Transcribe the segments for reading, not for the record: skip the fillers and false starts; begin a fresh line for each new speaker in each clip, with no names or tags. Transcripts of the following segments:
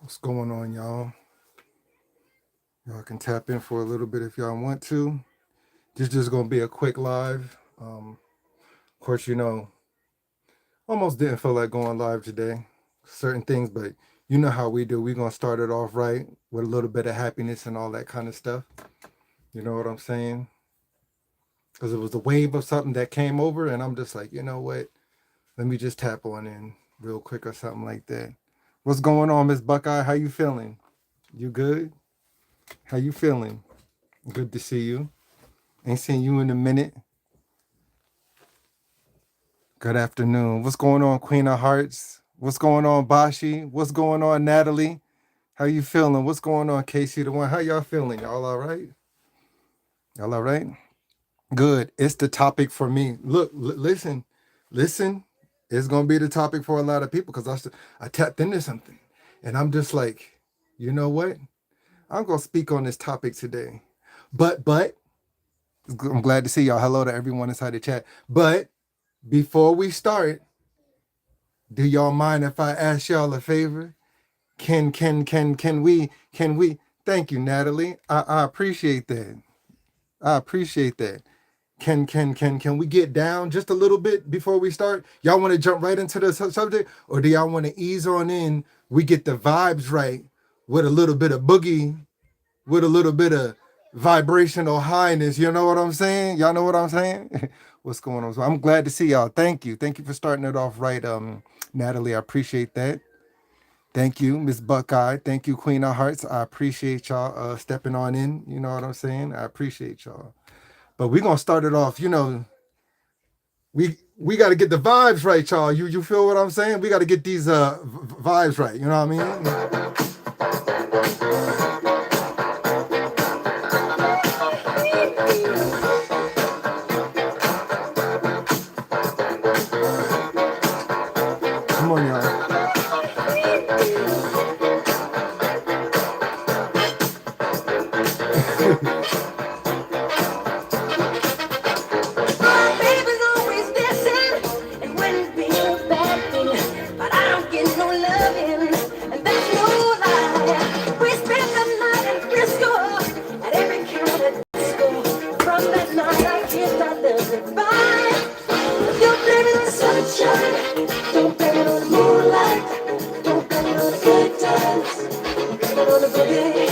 What's going on, y'all? Y'all can tap in for a little bit if y'all want to. This just gonna be a quick live. Of course, almost didn't feel like going live today. Certain things, but you know how we do. We're gonna start it off right with a little bit of happiness and all that kind of stuff. You know what I'm saying? Because it was a wave of something that came over, and I'm just like, you know what? Let me just tap on in real quick or something like that. What's going on, Miss Buckeye? How you feeling? You good? How you feeling? Good to see you. Ain't seen you in a minute. Good afternoon. What's going on, Queen of Hearts? What's going on, Bashi? What's going on, Natalie? How you feeling? What's going on, Casey the One? How y'all feeling? Y'all all right? Y'all all right? Good. It's the topic for me. Look, listen. It's gonna be the topic for a lot of people because I tapped into something, and I'm just like, you know what? I'm gonna speak on this topic today. But I'm glad to see y'all. Hello to everyone inside the chat. But before we start, do y'all mind if I ask y'all a favor? Can we thank you, Natalie. I appreciate that. I appreciate that. Can we get down just a little bit before we start? Y'all want to jump right into the subject, or do y'all want to ease on in? We get the vibes right with a little bit of boogie, with a little bit of vibrational highness. You know what I'm saying? Y'all know what I'm saying? What's going on? So I'm glad to see y'all. Thank you. Thank you for starting it off right, Natalie. I appreciate that. Thank you, Miss Buckeye. Thank you, Queen of Hearts. I appreciate y'all stepping on in. You know what I'm saying? I appreciate y'all. But we're gonna start it off. We got to get the vibes right, y'all. You feel what I'm saying? We got to get these vibes right. You know what I mean? Come on, y'all.
Don't blame it on the moonlight. Don't blame it on the good times. Blame it on the boogie.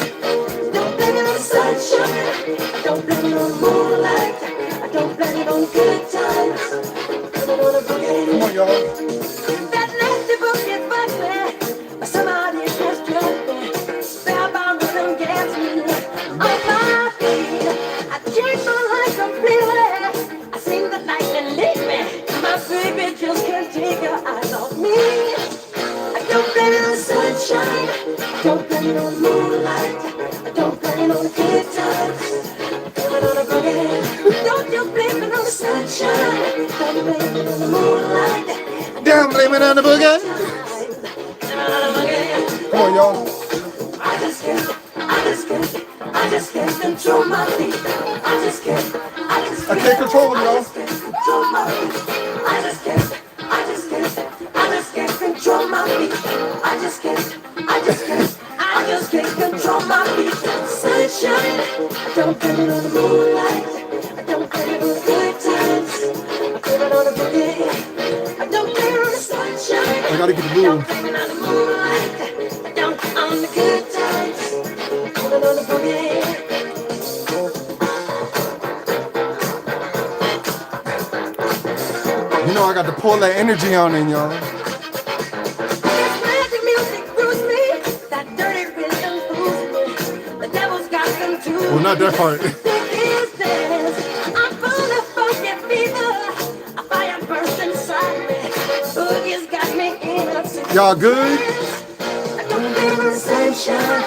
Don't blame it on the sunshine. Don't blame it on the moonlight. I don't blame it on the good times. Blame it on the boogie.
Come on, y'all.
That nasty boogie bugs me, but somebody just drove me. Spellbound rhythm gets me on my feet. I changed my life completely. I seen the lightning lead me. My baby just can't take her eyes off me. I don't blame it on the sunshine. Don't blame it on the moonlight. I don't blame it on the good times. Blame it on the boogie. Don't you blame it on the sunshine. Don't blame it on the moonlight.
Damn, blame it on the boogie.
Blame it on the boogie.
Come on, y'all.
I just can't control my feet.
I can't control them, y'all.
Control my feet. I just can't control my feet. I just can't control my feet. Sunshine, I don't blame it on the moonlight. I don't blame it on the good times. I blame it on the boogie. I don't blame it on the sunshine.
I gotta get the
I
move.
don't blame it on the moonlight. I don't on the good times. I blame it on the boogie.
You know I got to pull that energy on in, y'all. Well, not that part. Y'all good?
Don't blame it on the sunshine.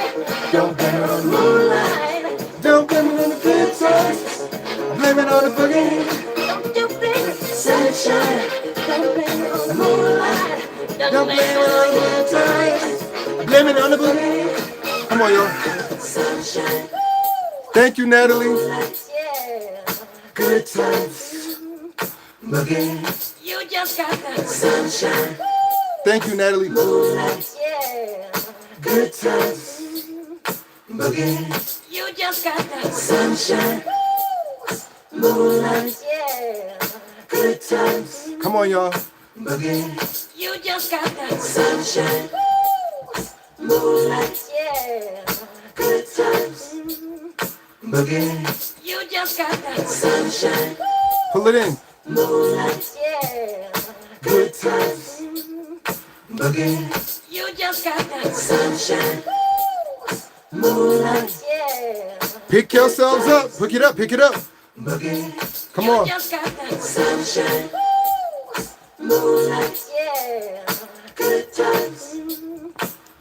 Don't blame it on the moonlight.
Don't blame it on the good times. Blame it on the boogie.
Don't you blame it, sunshine. Don't blame it on the moonlight.
Don't blame it on the good times. Blame it on the boogie. Come on, y'all.
Sunshine.
Thank you, Natalie.
Yeah.
Good times. Boogie.
You just got the sunshine.
Thank you, Natalie.
Yeah.
Good times. Boogie.
You just got the sunshine, moonlight, yeah.
Good times. Come on, y'all.
Boogie. You just got the sunshine, moonlight, yeah. Good times. Boogie. You just got the sunshine,
Pull it in.
moonlight, yeah.
Good times.
Boogie. You just got the sunshine, moonlight, yeah.
Pick yourselves up. Pick it up. Pick it up.
Boogie.
Come
You
on.
just got the sunshine, moonlight, yeah. Good times.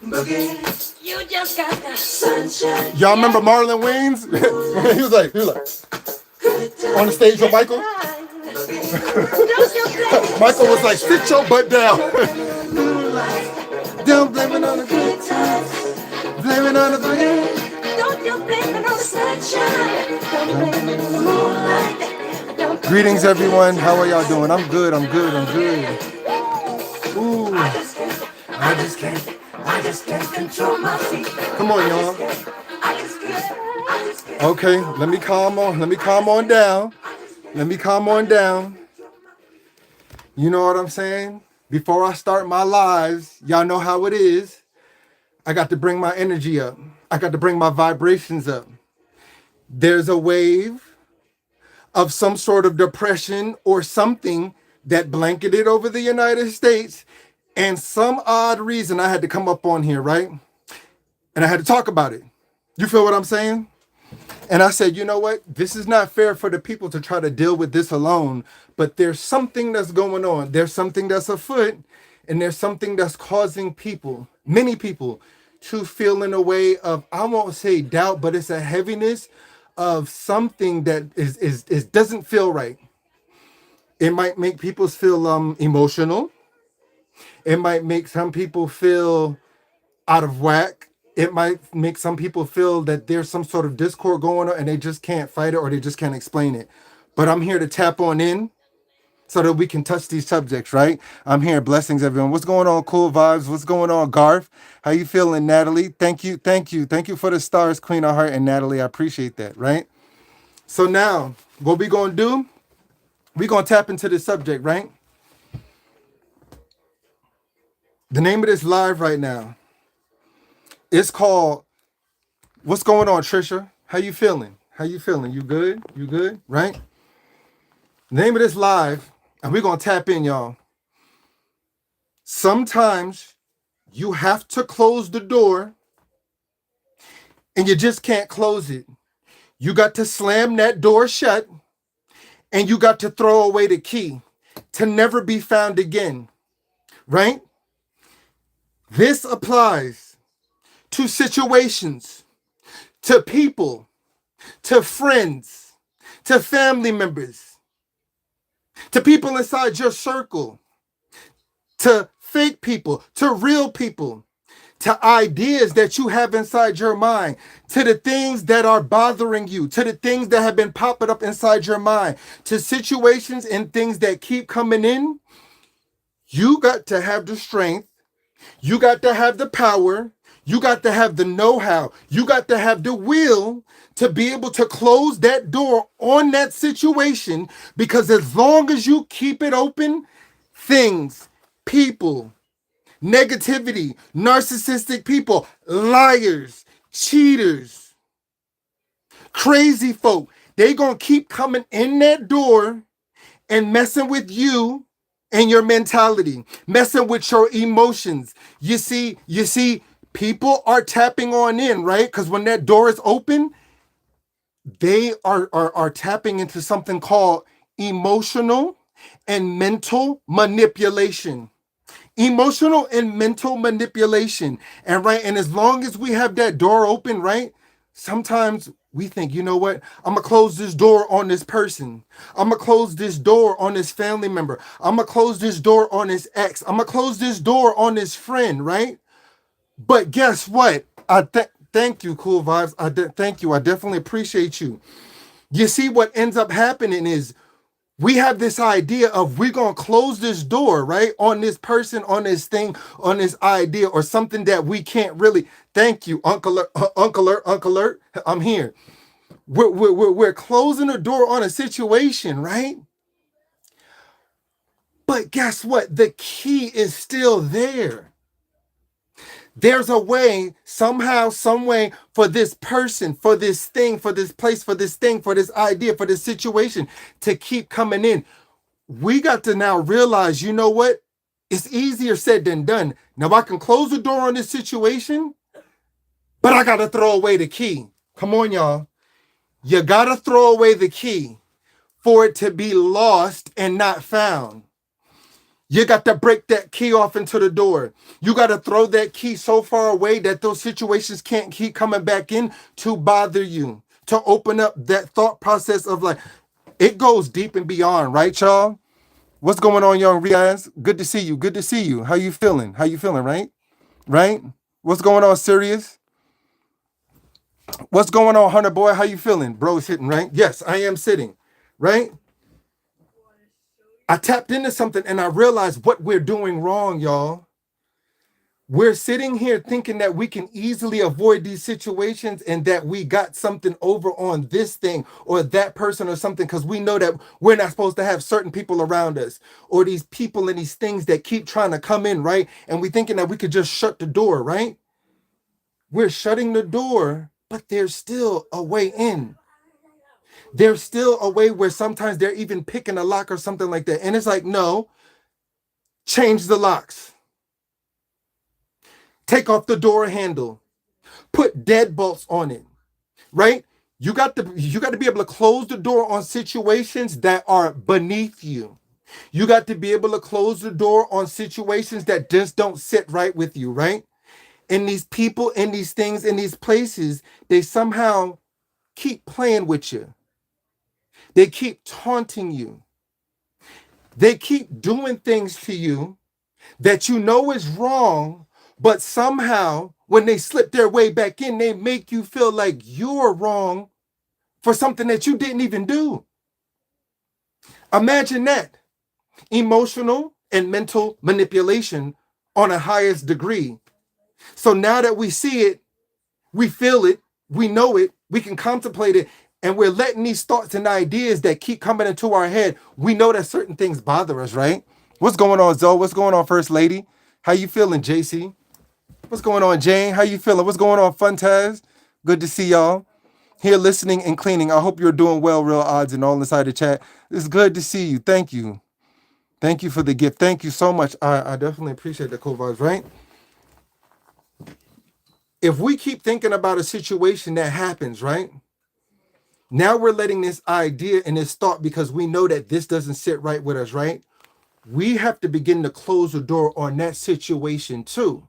Boogie. You just got the sunshine.
Y'all remember Marlon Wayans? he was like on the stage with Michael.
Don't you play
Michael was like, sit your butt down. Don't blame it on the good times. Blame it on the boogie.
Don't you blame it on the sunshine. Don't blame it on the moonlight. Don't
Greetings, everyone. How are y'all doing? I'm good. I'm good. I'm good. Ooh.
I just can't control my feet.
Come on, y'all.
I just can't.
Okay, let me calm on. Let me calm on down. Let me calm on down. You know what I'm saying? Before I start my lives, y'all know how it is. I got to bring my energy up. I got to bring my vibrations up. There's a wave of some sort of depression or something that blanketed over the United States. And some odd reason I had to come up on here, right? And I had to talk about it. You feel what I'm saying? And I said, you know what? This is not fair for the people to try to deal with this alone, but there's something that's going on. There's something that's afoot, and there's something that's causing people, many people, to feel in a way of, I won't say doubt, but it's a heaviness of something that is doesn't feel right. It might make people feel emotional. It might make some people feel out of whack. It might make some people feel that there's some sort of discord going on and they just can't fight it or they just can't explain it. But I'm here to tap on in so that we can touch these subjects, right? I'm here. Blessings, everyone. What's going on, Cool Vibes? What's going on, Garth? How you feeling, Natalie? Thank you. Thank you. Thank you for the stars, Queen of Heart and Natalie. I appreciate that, right? So now, what we going to do, we going to tap into this subject, right? The name of this live right now, it's called, what's going on, Trisha? How you feeling? How you feeling? You good? You good? Right? The name of this live, and we're going to tap in, y'all. Sometimes you have to close the door and you just can't close it. You got to slam that door shut and you got to throw away the key to never be found again. Right? This applies to situations, to people, to friends, to family members, to people inside your circle, to fake people, to real people, to ideas that you have inside your mind, to the things that are bothering you, to the things that have been popping up inside your mind, to situations and things that keep coming in. You got to have the strength. You got to have the power. You got to have the know-how. You got to have the will to be able to close that door on that situation, because as long as you keep it open, things, people, negativity, narcissistic people, liars, cheaters, crazy folk, they gonna keep coming in that door and messing with you and your mentality, messing with your emotions. You see, people are tapping on in, right? Because when that door is open, they are tapping into something called emotional and mental manipulation. Emotional and mental manipulation. And right, and as long as we have that door open, right? Sometimes we think, you know what? I'm going to close this door on this person. I'm going to close this door on this family member. I'm going to close this door on this ex. I'm going to close this door on this friend, right? But guess what? Thank you, Cool Vibes. Thank you. I definitely appreciate you. You see, what ends up happening is We have this idea of we're going to close this door, right? On this person, on this thing, on this idea, or something that we can't really. Thank you, Uncle Alert. I'm here. We're closing the door on a situation, right? But guess what? The key is still there. There's a way, somehow, some way, for this person, for this thing, for this place, for this thing, for this idea, for this situation to keep coming in. We got to now realize, you know what? It's easier said than done. Now I can close the door on this situation, but I got to throw away the key. Come on, y'all. You got to throw away the key for it to be lost and not found. You got to break that key off into the door. You got to throw that key so far away that those situations can't keep coming back in to bother you, to open up that thought process of like, it goes deep and beyond, right, y'all? What's going on, young Riaz? Good to see you. Good to see you. How you feeling? How you feeling, right? Right? What's going on, Sirius? What's going on, Hunter Boy? How you feeling? Bro is sitting, right? Yes, I am sitting, right? I tapped into something and I realized what we're doing wrong, y'all. We're sitting here thinking that we can easily avoid these situations and that we got something over on this thing or that person or something because we know that we're not supposed to have certain people around us or these people and these things that keep trying to come in, right? And we thinking that we could just shut the door, right? We're shutting the door, but there's still a way in. There's still a way where sometimes they're even picking a lock or something like that. And it's like, no, change the locks. Take off the door handle. Put deadbolts on it, right? You got to be able to close the door on situations that are beneath you. You got to be able to close the door on situations that just don't sit right with you, right? And these people and these things in these places, they somehow keep playing with you. They keep taunting you. They keep doing things to you that you know is wrong, but somehow when they slip their way back in, they make you feel like you're wrong for something that you didn't even do. Imagine that. Emotional and mental manipulation on a highest degree. So now that we see it, we feel it, we know it, we can contemplate it, and we're letting these thoughts and ideas that keep coming into our head. We know that certain things bother us, right? What's going on, Zoe? What's going on, First Lady? How you feeling, JC? What's going on, Jane? How you feeling? What's going on, Funtaz? Good to see y'all here listening and cleaning. I hope you're doing well, Real Odds and all inside the chat. It's good to see you. Thank you. Thank you for the gift. Thank you so much. I definitely appreciate the cool vibes, right? If we keep thinking about a situation that happens, right? Now we're letting this idea and this thought because we know that this doesn't sit right with us, right? We have to begin to close the door on that situation too.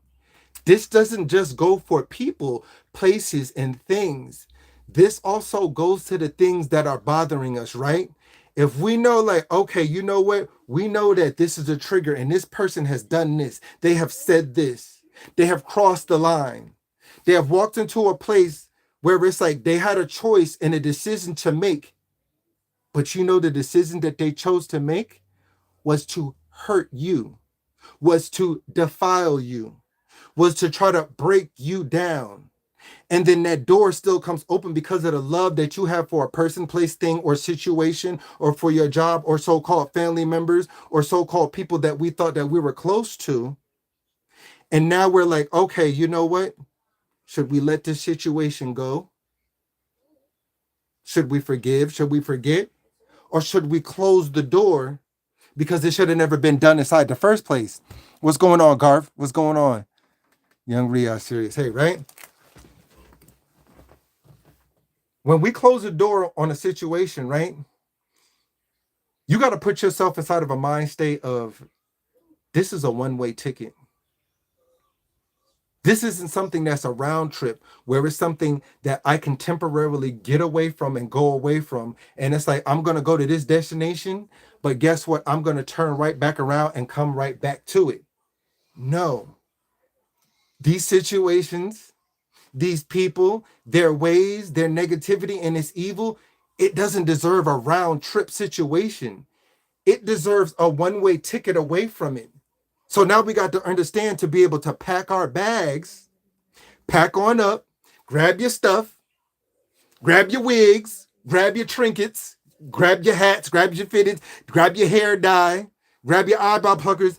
This doesn't just go for people, places, and things. This also goes to the things that are bothering us, right? If we know, like, okay, you know what? We know that this is a trigger and this person has done this. They have said this. They have crossed the line. They have walked into a place where it's like they had a choice and a decision to make. But you know, the decision that they chose to make was to hurt you, was to defile you, was to try to break you down. And then that door still comes open because of the love that you have for a person, place, thing, or situation, or for your job, or so-called family members, or so-called people that we thought that we were close to. And now we're like, okay, you know what? Should we let this situation go? Should we forgive? Should we forget? Or should we close the door because it should have never been done inside the first place? What's going on, Garth? What's going on? Young Ria, serious. Hey, right? When we close the door on a situation, right? You got to put yourself inside of a mind state of, this is a one-way ticket. This isn't something that's a round trip where it's something that I can temporarily get away from and go away from. And it's like, I'm going to go to this destination, but guess what? I'm going to turn right back around and come right back to it. No. These situations, these people, their ways, their negativity, and its evil, it doesn't deserve a round trip situation. it deserves a one-way ticket away from it. So now we got to understand to be able to pack our bags, pack on up, grab your stuff, grab your wigs, grab your trinkets, grab your hats, grab your fitteds, grab your hair dye, grab your eyebrow pluckers,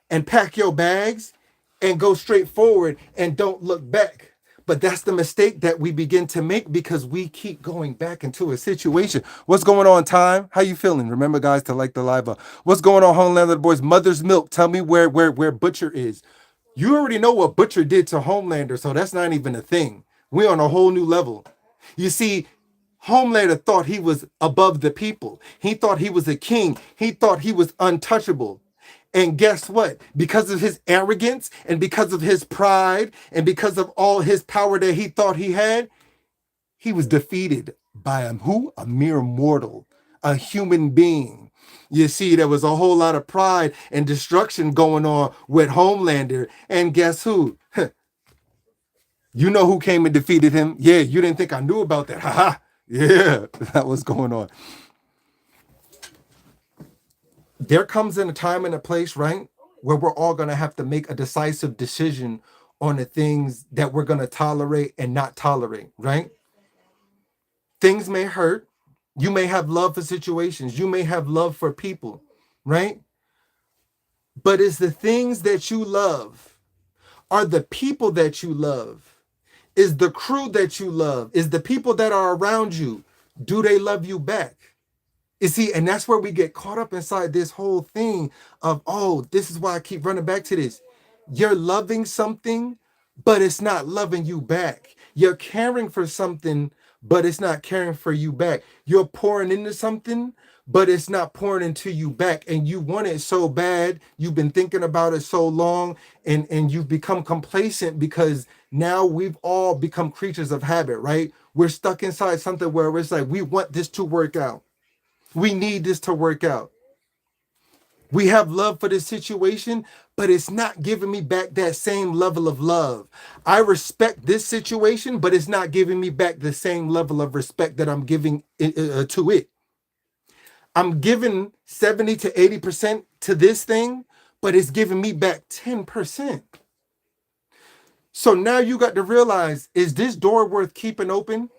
and pack your bags and go straight forward and don't look back. But that's the mistake that we begin to make because we keep going back into a situation. What's going on, Time? How you feeling? Remember, guys, to like the live up. What's going on, Homelander Boys? Mother's Milk. Tell me where Butcher is. You already know what Butcher did to Homelander, so that's not even a thing. We're on a whole new level. You see, Homelander thought he was above the people. He thought he was a king. He thought he was untouchable. And guess what? Because of his arrogance and because of his pride and because of all his power that he thought he had, he was defeated by who? A mere mortal, a human being. You see, there was a whole lot of pride and destruction going on with Homelander. And guess who? You know who came and defeated him? Yeah, you didn't think I knew about that. Haha. Yeah, that was going on. There comes in a time and a place, right, where we're all going to have to make a decisive decision on the things that we're going to tolerate and not tolerate, right? Things may hurt. You may have love for situations. You may have love for people, right? But it's the things that you love, are the people that you love, is the crew that you love, is the people that are around you. Do they love you back? You see, and that's where we get caught up inside this whole thing of, oh, this is why I keep running back to this. You're loving something, but it's not loving you back. You're caring for something, but it's not caring for you back. You're pouring into something, but it's not pouring into you back. And you want it so bad. You've been thinking about it so long, and you've become complacent because now we've all become creatures of habit, right? We're stuck inside something where it's like, we want this to work out. We need this to work out. We have love for this situation, but it's not giving me back that same level of love. I respect this situation, but it's not giving me back the same level of respect that I'm giving to it. I'm giving 70 to 80% to this thing, but it's giving me back 10%. So now you got to realize, is this door worth keeping open?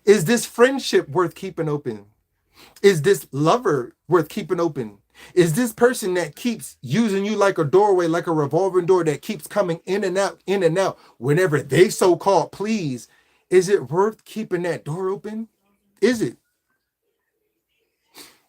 Is this friendship worth keeping open? Is this lover worth keeping open? Is this person that keeps using you like a doorway, like a revolving door that keeps coming in and out whenever they so-called please? Is it worth keeping that door open? Is it?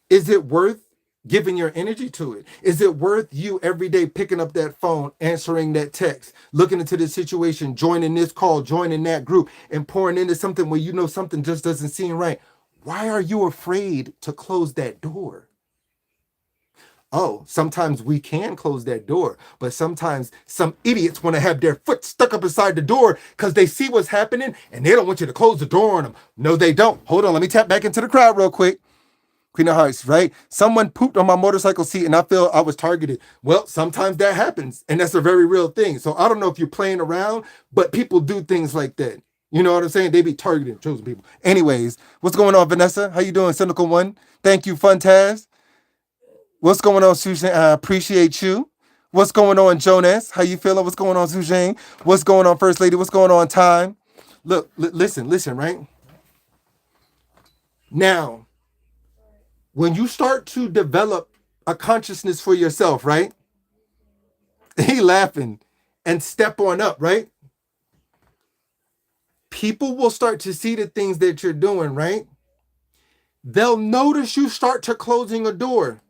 Is it worth giving your energy to it? Is it worth you every day picking up that phone, answering that text, looking into the situation, joining this call, joining that group, and pouring into something where you know something just doesn't seem right? Why are you afraid to close that door? Oh, sometimes we can close that door, but sometimes some idiots want to have their foot stuck up inside the door because they see what's happening and they don't want you to close the door on them. No, they don't. Hold on, let me tap back into the crowd real quick. Queen of Hearts, right? Someone pooped on my motorcycle seat and I feel I was targeted. Well, sometimes that happens and that's a very real thing. So I don't know if you're playing around, but people do things like that. You know what I'm saying? They be targeting chosen people. Anyways, what's going on, Vanessa? How you doing, Cynical One? Thank you, Funtaz. What's going on, Susan? I appreciate you. What's going on, Jonas? How you feeling? What's going on, Sujane? What's going on, First Lady? What's going on, Time? Look, listen, right? Now, when you start to develop a consciousness for yourself, right? He laughing and step on up, right? People will start to see the things that you're doing, right? They'll notice you start to closing a door.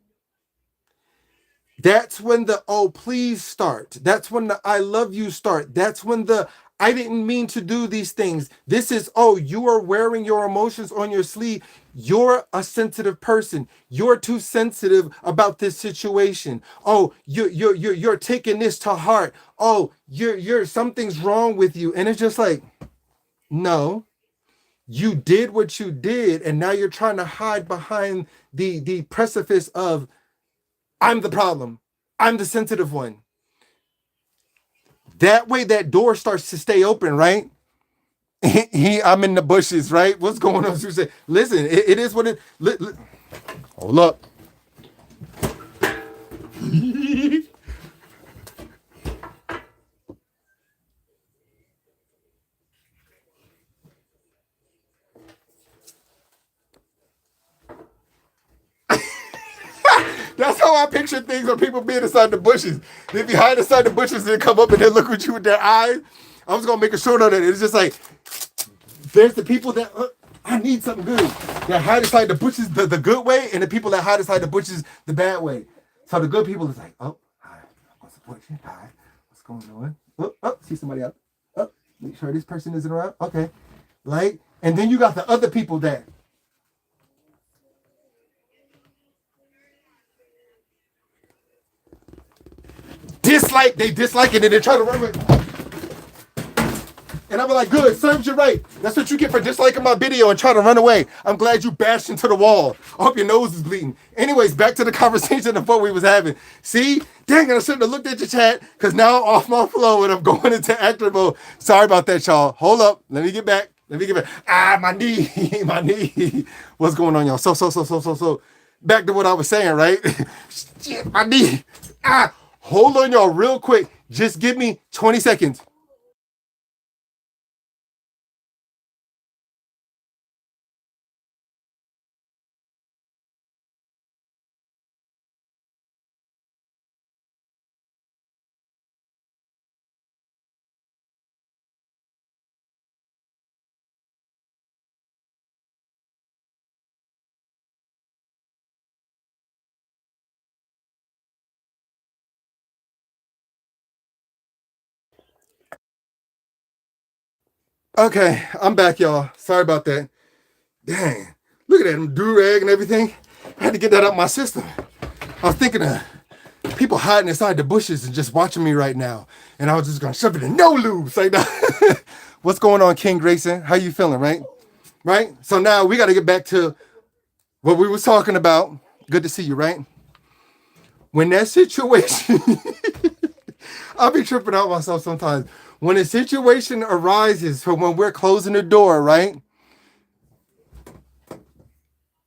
That's when the oh please start. That's when the I love you start. That's when the I didn't mean to do these things. This is, oh, you are wearing your emotions on your sleeve. You're a sensitive person. You're too sensitive about this situation. Oh, you're taking this to heart. Oh, you're something's wrong with you. And it's just like, no, you did what you did, and now you're trying to hide behind the precipice of I'm the problem. I'm the sensitive one. That way that door starts to stay open, right? I'm in the bushes, right? What's going on, Susan? Listen, it is what it hold up. That's how I picture things when people being inside the bushes. They be hiding inside the bushes and they come up and they look at you with their eyes. I was gonna make a short on it. It's just like there's the people that I need something good. That hide inside the bushes the good way, and the people that hide inside the bushes the bad way. So the good people is like, oh, hi, I'm gonna support you. Hi, what's going on? Oh, see somebody out. Oh, make sure this person isn't around. Okay, like, and then you got the other people that. They dislike it and they try to run away. And I'm like, good, serves you right. That's what you get for disliking my video and trying to run away. I'm glad you bashed into the wall. I hope your nose is bleeding. Anyways, back to the conversation of what we was having. See? Dang, I shouldn't have looked at your chat because now I'm off my flow and I'm going into actor mode. Sorry about that, y'all. Hold up. Let me get back. Ah, my knee. My knee. What's going on, y'all? So. Back to what I was saying, right? Shit, my knee. Ah. Hold on, y'all, real quick. Just give me 20 seconds. Okay, I'm back, y'all. Sorry about that. Dang. Look at that do-rag and everything. I had to get that out my system. I was thinking of people hiding inside the bushes and just watching me right now. And I was just going to shove it in no lube. Like that. What's going on, King Grayson? How you feeling, right? Right? So now we got to get back to what we was talking about. Good to see you, right? When that situation, I'll be tripping out myself sometimes. When a situation arises from when we're closing the door, right?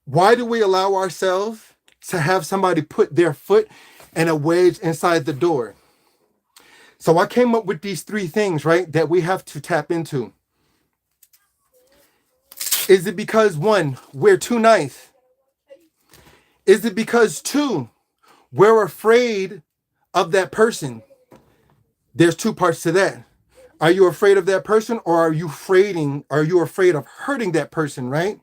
Why do we allow ourselves to have somebody put their foot and a wedge inside the door? So I came up with these 3 things, right, that we have to tap into. Is it because 1, we're too nice? Is it because 2, we're afraid of that person? There's 2 parts to that. Are you afraid of that person, or are you afraid of hurting that person, right?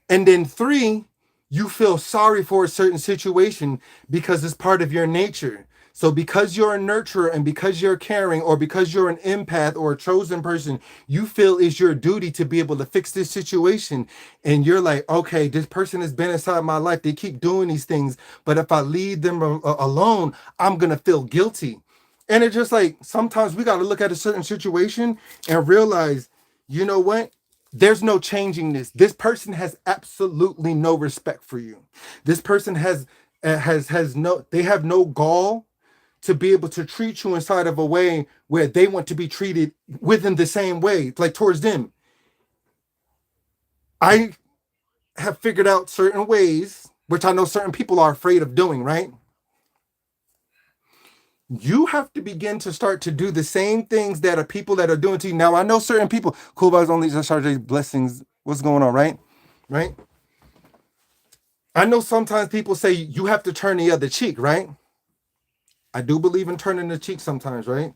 And then 3, you feel sorry for a certain situation because it's part of your nature. So because you're a nurturer and because you're caring or because you're an empath or a chosen person, you feel it's your duty to be able to fix this situation. And you're like, okay, this person has been inside my life. They keep doing these things. But if I leave them alone, I'm going to feel guilty. And it's just like, sometimes we got to look at a certain situation and realize, you know what? There's no changing this. This person has absolutely no respect for you. This person has no, they have no gall to be able to treat you inside of a way where they want to be treated within the same way, like towards them. I have figured out certain ways, which I know certain people are afraid of doing, right? You have to begin to start to do the same things that are people that are doing to you. Now, I know certain people, cool vibes only, just charge blessings. What's going on, right? Right? I know sometimes people say you have to turn the other cheek, right? I do believe in turning the cheek sometimes, right?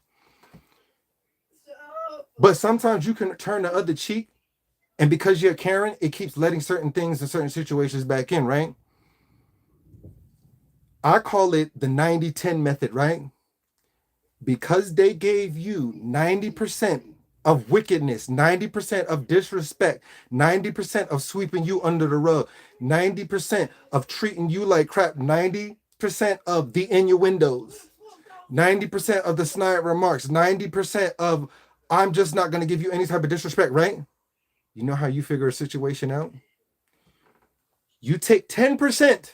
But sometimes you can turn the other cheek, and because you're caring, it keeps letting certain things and certain situations back in, right? I call it the 90-10 method, right? Because they gave you 90% of wickedness, 90% of disrespect, 90% of sweeping you under the rug, 90% of treating you like crap, 90% of the innuendos, 90% of the snide remarks, 90% of I'm just not going to give you any type of disrespect, right? You know how you figure a situation out? You take 10%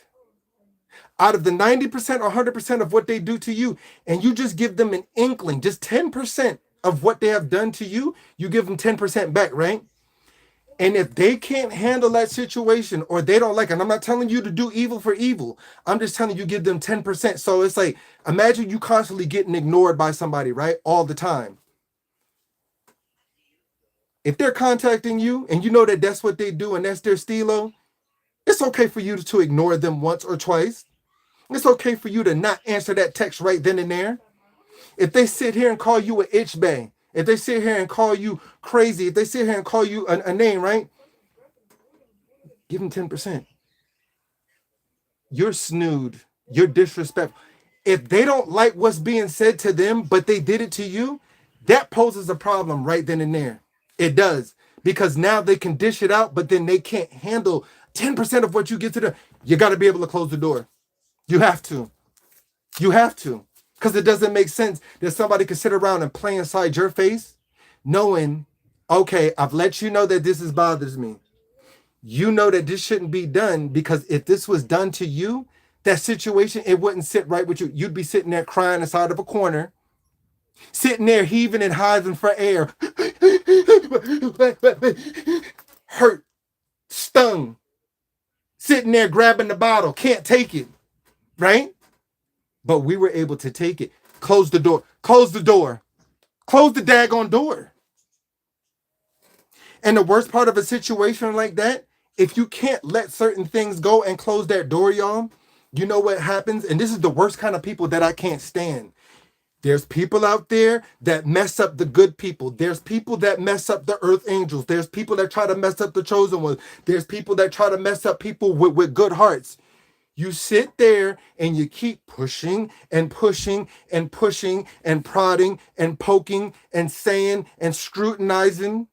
out of the 90% or 100% of what they do to you, and you just give them an inkling, just 10% of what they have done to you, you give them 10% back, right? And if they can't handle that situation or they don't like it, and I'm not telling you to do evil for evil, I'm just telling you give them 10%. So it's like, imagine you constantly getting ignored by somebody, right? All the time. If they're contacting you and you know that that's what they do and that's their stilo, it's okay for you to ignore them once or twice. It's okay for you to not answer that text right then and there. If they sit here and call you an itch bang, if they sit here and call you crazy, if they sit here and call you a name, right? Give them 10%. You're snood. You're disrespectful. If they don't like what's being said to them, but they did it to you, that poses a problem right then and there. It does. Because now they can dish it out, but then they can't handle 10% of what you get to them. You got to be able to close the door. You have to. You have to. Because it doesn't make sense that somebody could sit around and play inside your face knowing, okay, I've let you know that this is bothers me. You know that this shouldn't be done, because if this was done to you, that situation, it wouldn't sit right with you. You'd be sitting there crying inside of a corner, sitting there heaving and hiving for air, hurt, stung, sitting there grabbing the bottle, can't take it, right? But we were able to take it. Close the door. Close the door. Close the daggone door. And the worst part of a situation like that, if you can't let certain things go and close that door, y'all, you know what happens? And this is the worst kind of people that I can't stand. There's people out there that mess up the good people. There's people that mess up the earth angels. There's people that try to mess up the chosen ones. There's people that try to mess up people with good hearts. You sit there and you keep pushing and pushing and pushing and prodding and poking and saying and scrutinizing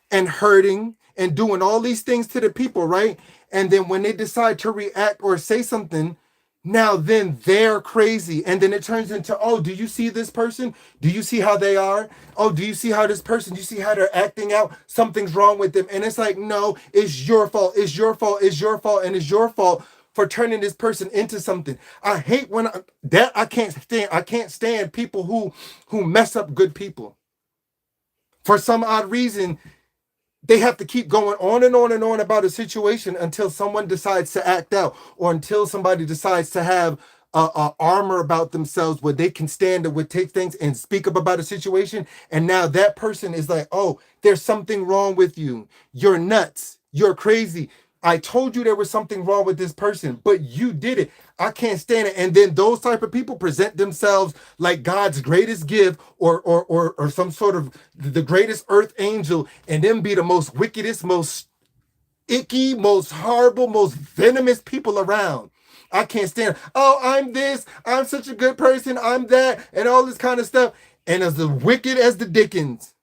and hurting and doing all these things to the people, right? And then when they decide to react or say something, now then they're crazy. And then it turns into, oh, do you see this person? Do you see how they are? Oh, do you see how this person, do you see how they're acting out? Something's wrong with them. And it's like, no, it's your fault. It's your fault. It's your fault. And it's your fault for turning this person into something. I hate when I can't stand. I can't stand people who mess up good people. For some odd reason, they have to keep going on and on and on about a situation until someone decides to act out, or until somebody decides to have a armor about themselves where they can stand and would take things and speak up about a situation. And now that person is like, oh, there's something wrong with you. You're nuts. You're crazy. I told you there was something wrong with this person, but you did it. I can't stand it. And then those type of people present themselves like God's greatest gift, or some sort of the greatest earth angel, and then be the most wickedest, most icky, most horrible, most venomous people around. I can't stand it. Oh, I'm this, I'm such a good person, I'm that, and all this kind of stuff. And as the wicked as the Dickens,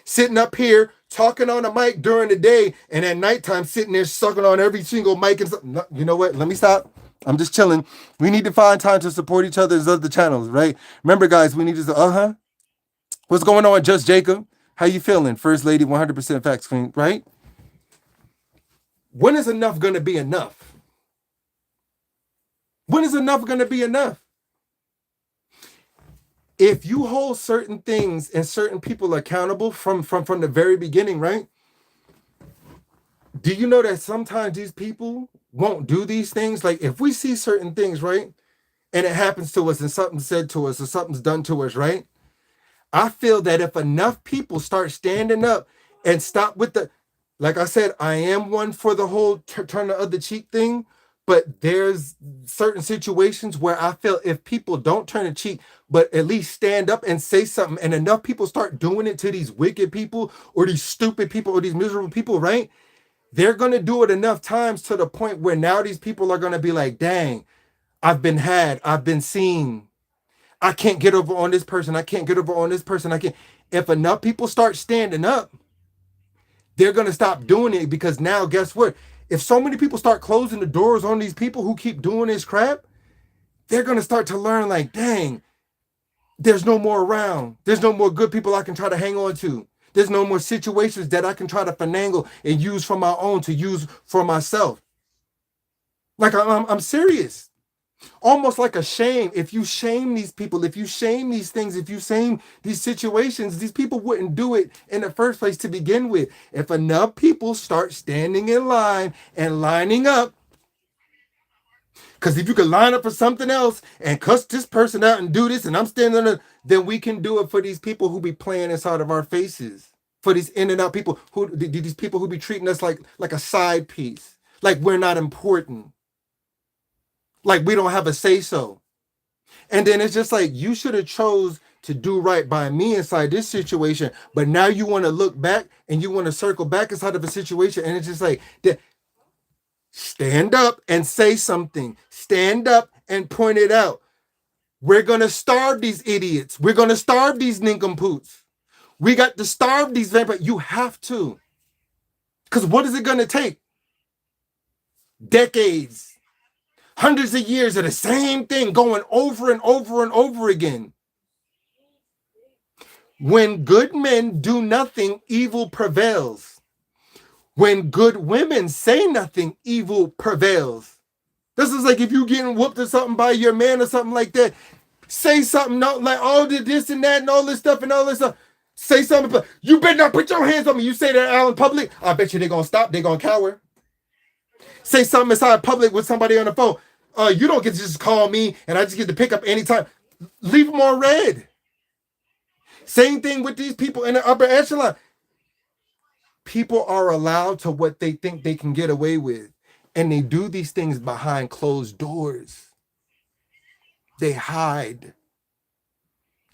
sitting up here talking on a mic during the day, and at nighttime sitting there sucking on every single mic and stuff. No, you know what? Let me stop. I'm just chilling. We need to find time to support each other's other channels, right? Remember, guys, we need to. What's going on, Just Jacob? How you feeling? First Lady, 100% Facts Queen, right? When is enough going to be enough? When is enough going to be enough? If you hold certain things and certain people accountable from the very beginning, right? Do you know that sometimes these people won't do these things? Like if we see certain things, right? And it happens to us and something's said to us or something's done to us, right? I feel that if enough people start standing up and stop with like I said, I am one for the whole turn the other cheek thing. But there's certain situations where I feel if people don't turn a cheek, but at least stand up and say something, and enough people start doing it to these wicked people or these stupid people or these miserable people, right? They're going to do it enough times to the point where now these people are going to be like, dang, I've been had, I've been seen. I can't get over on this person. I can't get over on this person. I can't. If enough people start standing up, they're going to stop doing it, because now guess what? If so many people start closing the doors on these people who keep doing this crap, they're going to start to learn like, dang, there's no more around. There's no more good people I can try to hang on to. There's no more situations that I can try to finagle and use for my own, to use for myself. Like, I'm serious. Almost like a shame. If you shame these people, if you shame these things, if you shame these situations, these people wouldn't do it in the first place to begin with. If enough people start standing in line and lining up, because if you could line up for something else and cuss this person out and do this, and I'm standing there, then we can do it for these people who be playing inside of our faces. For these in and out people who these people who be treating us like a side piece, like we're not important, like we don't have a say so. And then it's just like you should have chose to do right by me inside this situation, but now you want to look back and you want to circle back inside of a situation, and it's just like stand up and say something. Stand up and point it out. We're gonna starve these idiots. We're gonna starve these nincompoops. We got to starve these vampires. You have to. Because what is it gonna take? Decades, hundreds of years of the same thing going over and over and over again. When good men do nothing, evil prevails. When good women say nothing, evil prevails. This is like if you getting whooped or something by your man or something like that. Say something, not like all this and that and all this stuff and all this stuff. Say something, but you better not put your hands on me. You say that out in public, I bet you they're gonna stop, they're gonna cower. Say something inside public with somebody on the phone. You don't get to just call me and I just get to pick up anytime. Leave them on red. Same thing with these people in the upper echelon. People are allowed to what they think they can get away with. And they do these things behind closed doors. They hide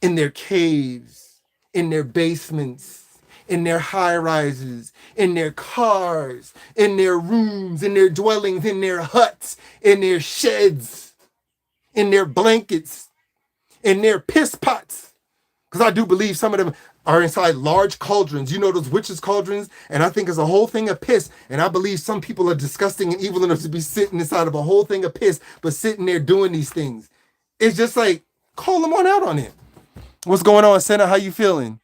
in their caves, in their basements, in their high rises, in their cars, in their rooms, in their dwellings, in their huts, in their sheds, in their blankets, in their piss pots. Because I do believe some of them are inside large cauldrons. You know those witches' cauldrons? And I think it's a whole thing of piss. And I believe some people are disgusting and evil enough to be sitting inside of a whole thing of piss, but sitting there doing these things. It's just like, call them on out on it. What's going on, Senna? How you feeling?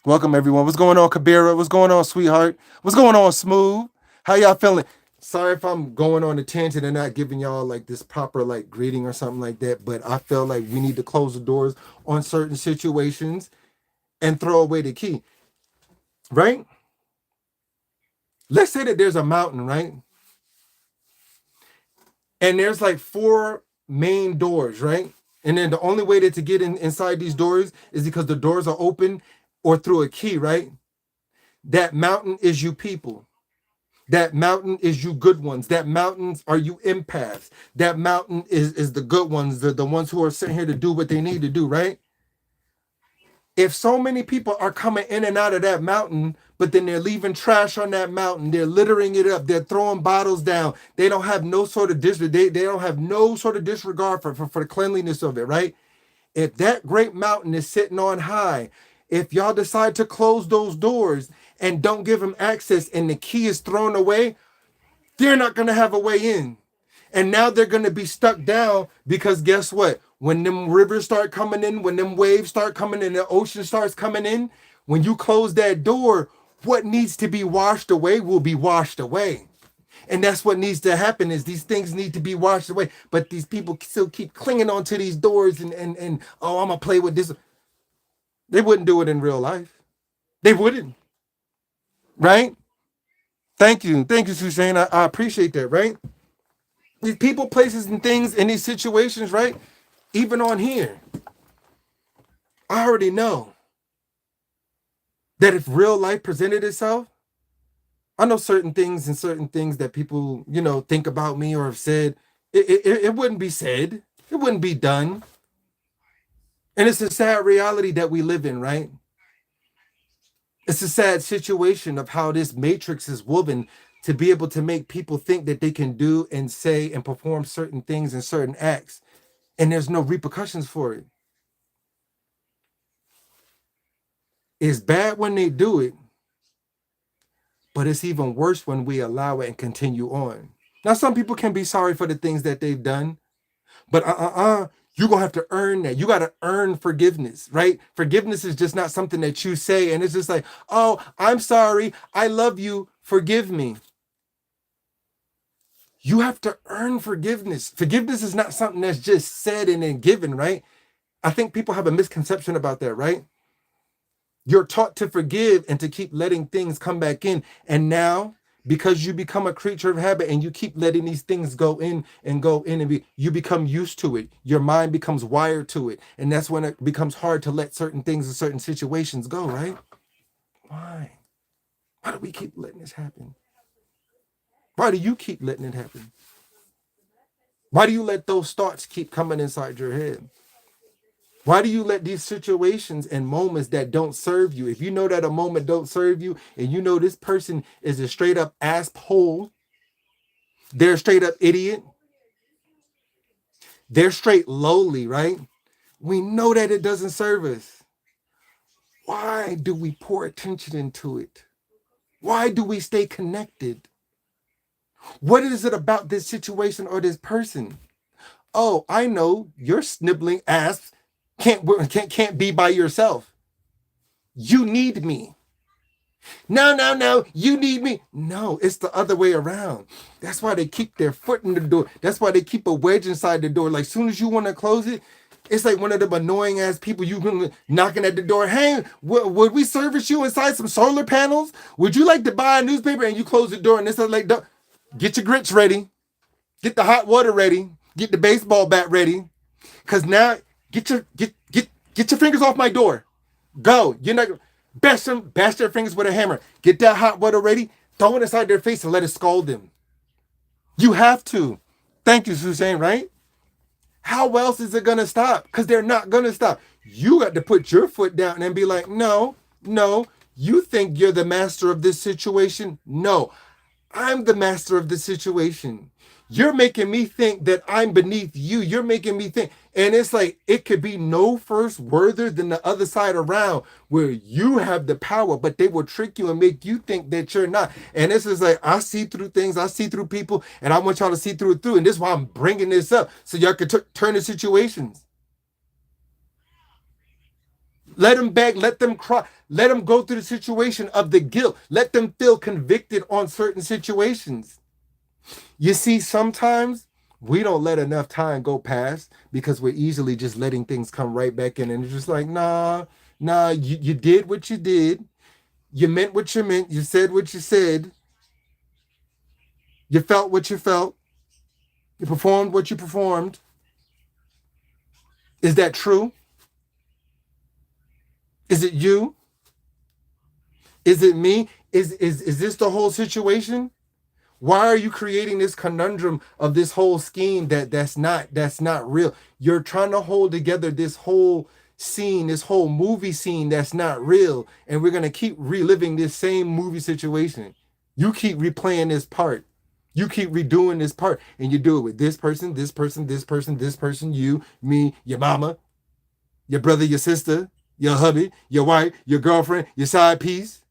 Welcome, everyone. What's going on, Kabira? What's going on, sweetheart? What's going on, Smooth? How y'all feeling? Sorry if I'm going on a tangent and not giving y'all like this proper like greeting or something like that, but I feel like we need to close the doors on certain situations and throw away the key, right? Let's say that there's a mountain, right? And there's like 4 main doors, right? And then the only way to get inside these doors is because the doors are open or through a key, right? That mountain is you people. That mountain is you good ones. That mountains are you empaths. That mountain is the good ones, the ones who are sitting here to do what they need to do, right? If so many people are coming in and out of that mountain, but then they're leaving trash on that mountain, they're littering it up, they're throwing bottles down, they don't have no sort of they don't have no sort of disregard for the cleanliness of it, right? If that great mountain is sitting on high, if y'all decide to close those doors and don't give them access and the key is thrown away, they're not going to have a way in. And now they're going to be stuck down because guess what? When them rivers start coming in, when them waves start coming in, the ocean starts coming in, when you close that door, what needs to be washed away will be washed away. And that's what needs to happen is these things need to be washed away. But these people still keep clinging onto these doors and oh, I'm going to play with this. They wouldn't do it in real life. They wouldn't. Right? Thank you. Thank you, Suzanne. I appreciate that, right? These people, places, and things in these situations, right? Even on here, I already know that if real life presented itself, I know certain things that people, think about me or have said, it wouldn't be said. It wouldn't be done. And it's a sad reality that we live in, right? It's a sad situation of how this matrix is woven to be able to make people think that they can do and say and perform certain things and certain acts, and there's no repercussions for it. It's bad when they do it, but it's even worse when we allow it and continue on. Now, some people can be sorry for the things that they've done, but you're going to have to earn that. You got to earn forgiveness, right? Forgiveness is just not something that you say, and it's just like, oh, I'm sorry, I love you, forgive me. You have to earn forgiveness. Forgiveness is not something that's just said and then given, right? I think people have a misconception about that, right? You're taught to forgive and to keep letting things come back in. And now, because you become a creature of habit and you keep letting these things go in and go in and you become used to it. Your mind becomes wired to it. And that's when it becomes hard to let certain things and certain situations go, right? Why? Why do we keep letting this happen? Why do you keep letting it happen? Why do you let those thoughts keep coming inside your head? Why do you let these situations and moments that don't serve you, if you know that a moment don't serve you and you know this person is a straight up asshole, they're a straight up idiot, they're straight lowly, right? We know that it doesn't serve us. Why do we pour attention into it? Why do we stay connected? What is it about this situation or this person? Oh, I know your sniveling ass can't be by yourself. You need me. No, you need me. No, it's the other way around. That's why they keep their foot in the door. That's why they keep a wedge inside the door. Like soon as you want to close it, it's like one of them annoying ass people you been knocking at the door. Hey, would we service you inside some solar panels? Would you like to buy a newspaper? And you close the door and it's like, get your grits ready. Get the hot water ready. Get the baseball bat ready. Cause now get your fingers off my door. Go. You're not bash their fingers with a hammer. Get that hot water ready. Throw it inside their face and let it scald them. You have to. Thank you, Suzanne, right? How else is it gonna stop? Because they're not gonna stop. You got to put your foot down and be like, no. You think you're the master of this situation? No, I'm the master of the situation. You're making me think that I'm beneath you. You're making me think. And it's like, it could be no first worthier than the other side around where you have the power, but they will trick you and make you think that you're not. And this is like, I see through things. I see through people and I want y'all to see through it through. And this is why I'm bringing this up so y'all can turn the situations. Let them beg, let them cry, let them go through the situation of the guilt. Let them feel convicted on certain situations. You see, sometimes we don't let enough time go past because we're easily just letting things come right back in. And it's just like, nah, you did what you did. You meant what you meant. You said what you said. You felt what you felt. You performed what you performed. Is that true? Is it you? Is it me? Is this the whole situation? Why are you creating this conundrum of this whole scheme that's not real? You're trying to hold together this whole scene, this whole movie scene that's not real, and we're gonna keep reliving this same movie situation. You keep replaying this part. You keep redoing this part, and you do it with this person, this person, this person, this person, you, me, your mama, your brother, your sister, your hubby, your wife, your girlfriend, your side piece,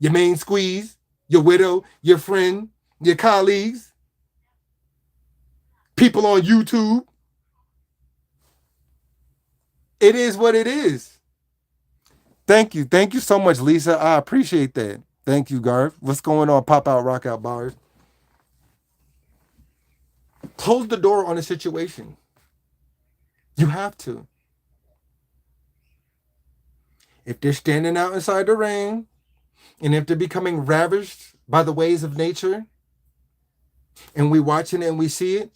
your main squeeze, your widow, your friend, your colleagues, people on YouTube. It is what it is. Thank you. Thank you so much, Lisa. I appreciate that. Thank you, Garth. What's going on? Pop out, rock out bars. Close the door on a situation. You have to. If they're standing out inside the rain, and if they're becoming ravished by the ways of nature, and we watching it and we see it,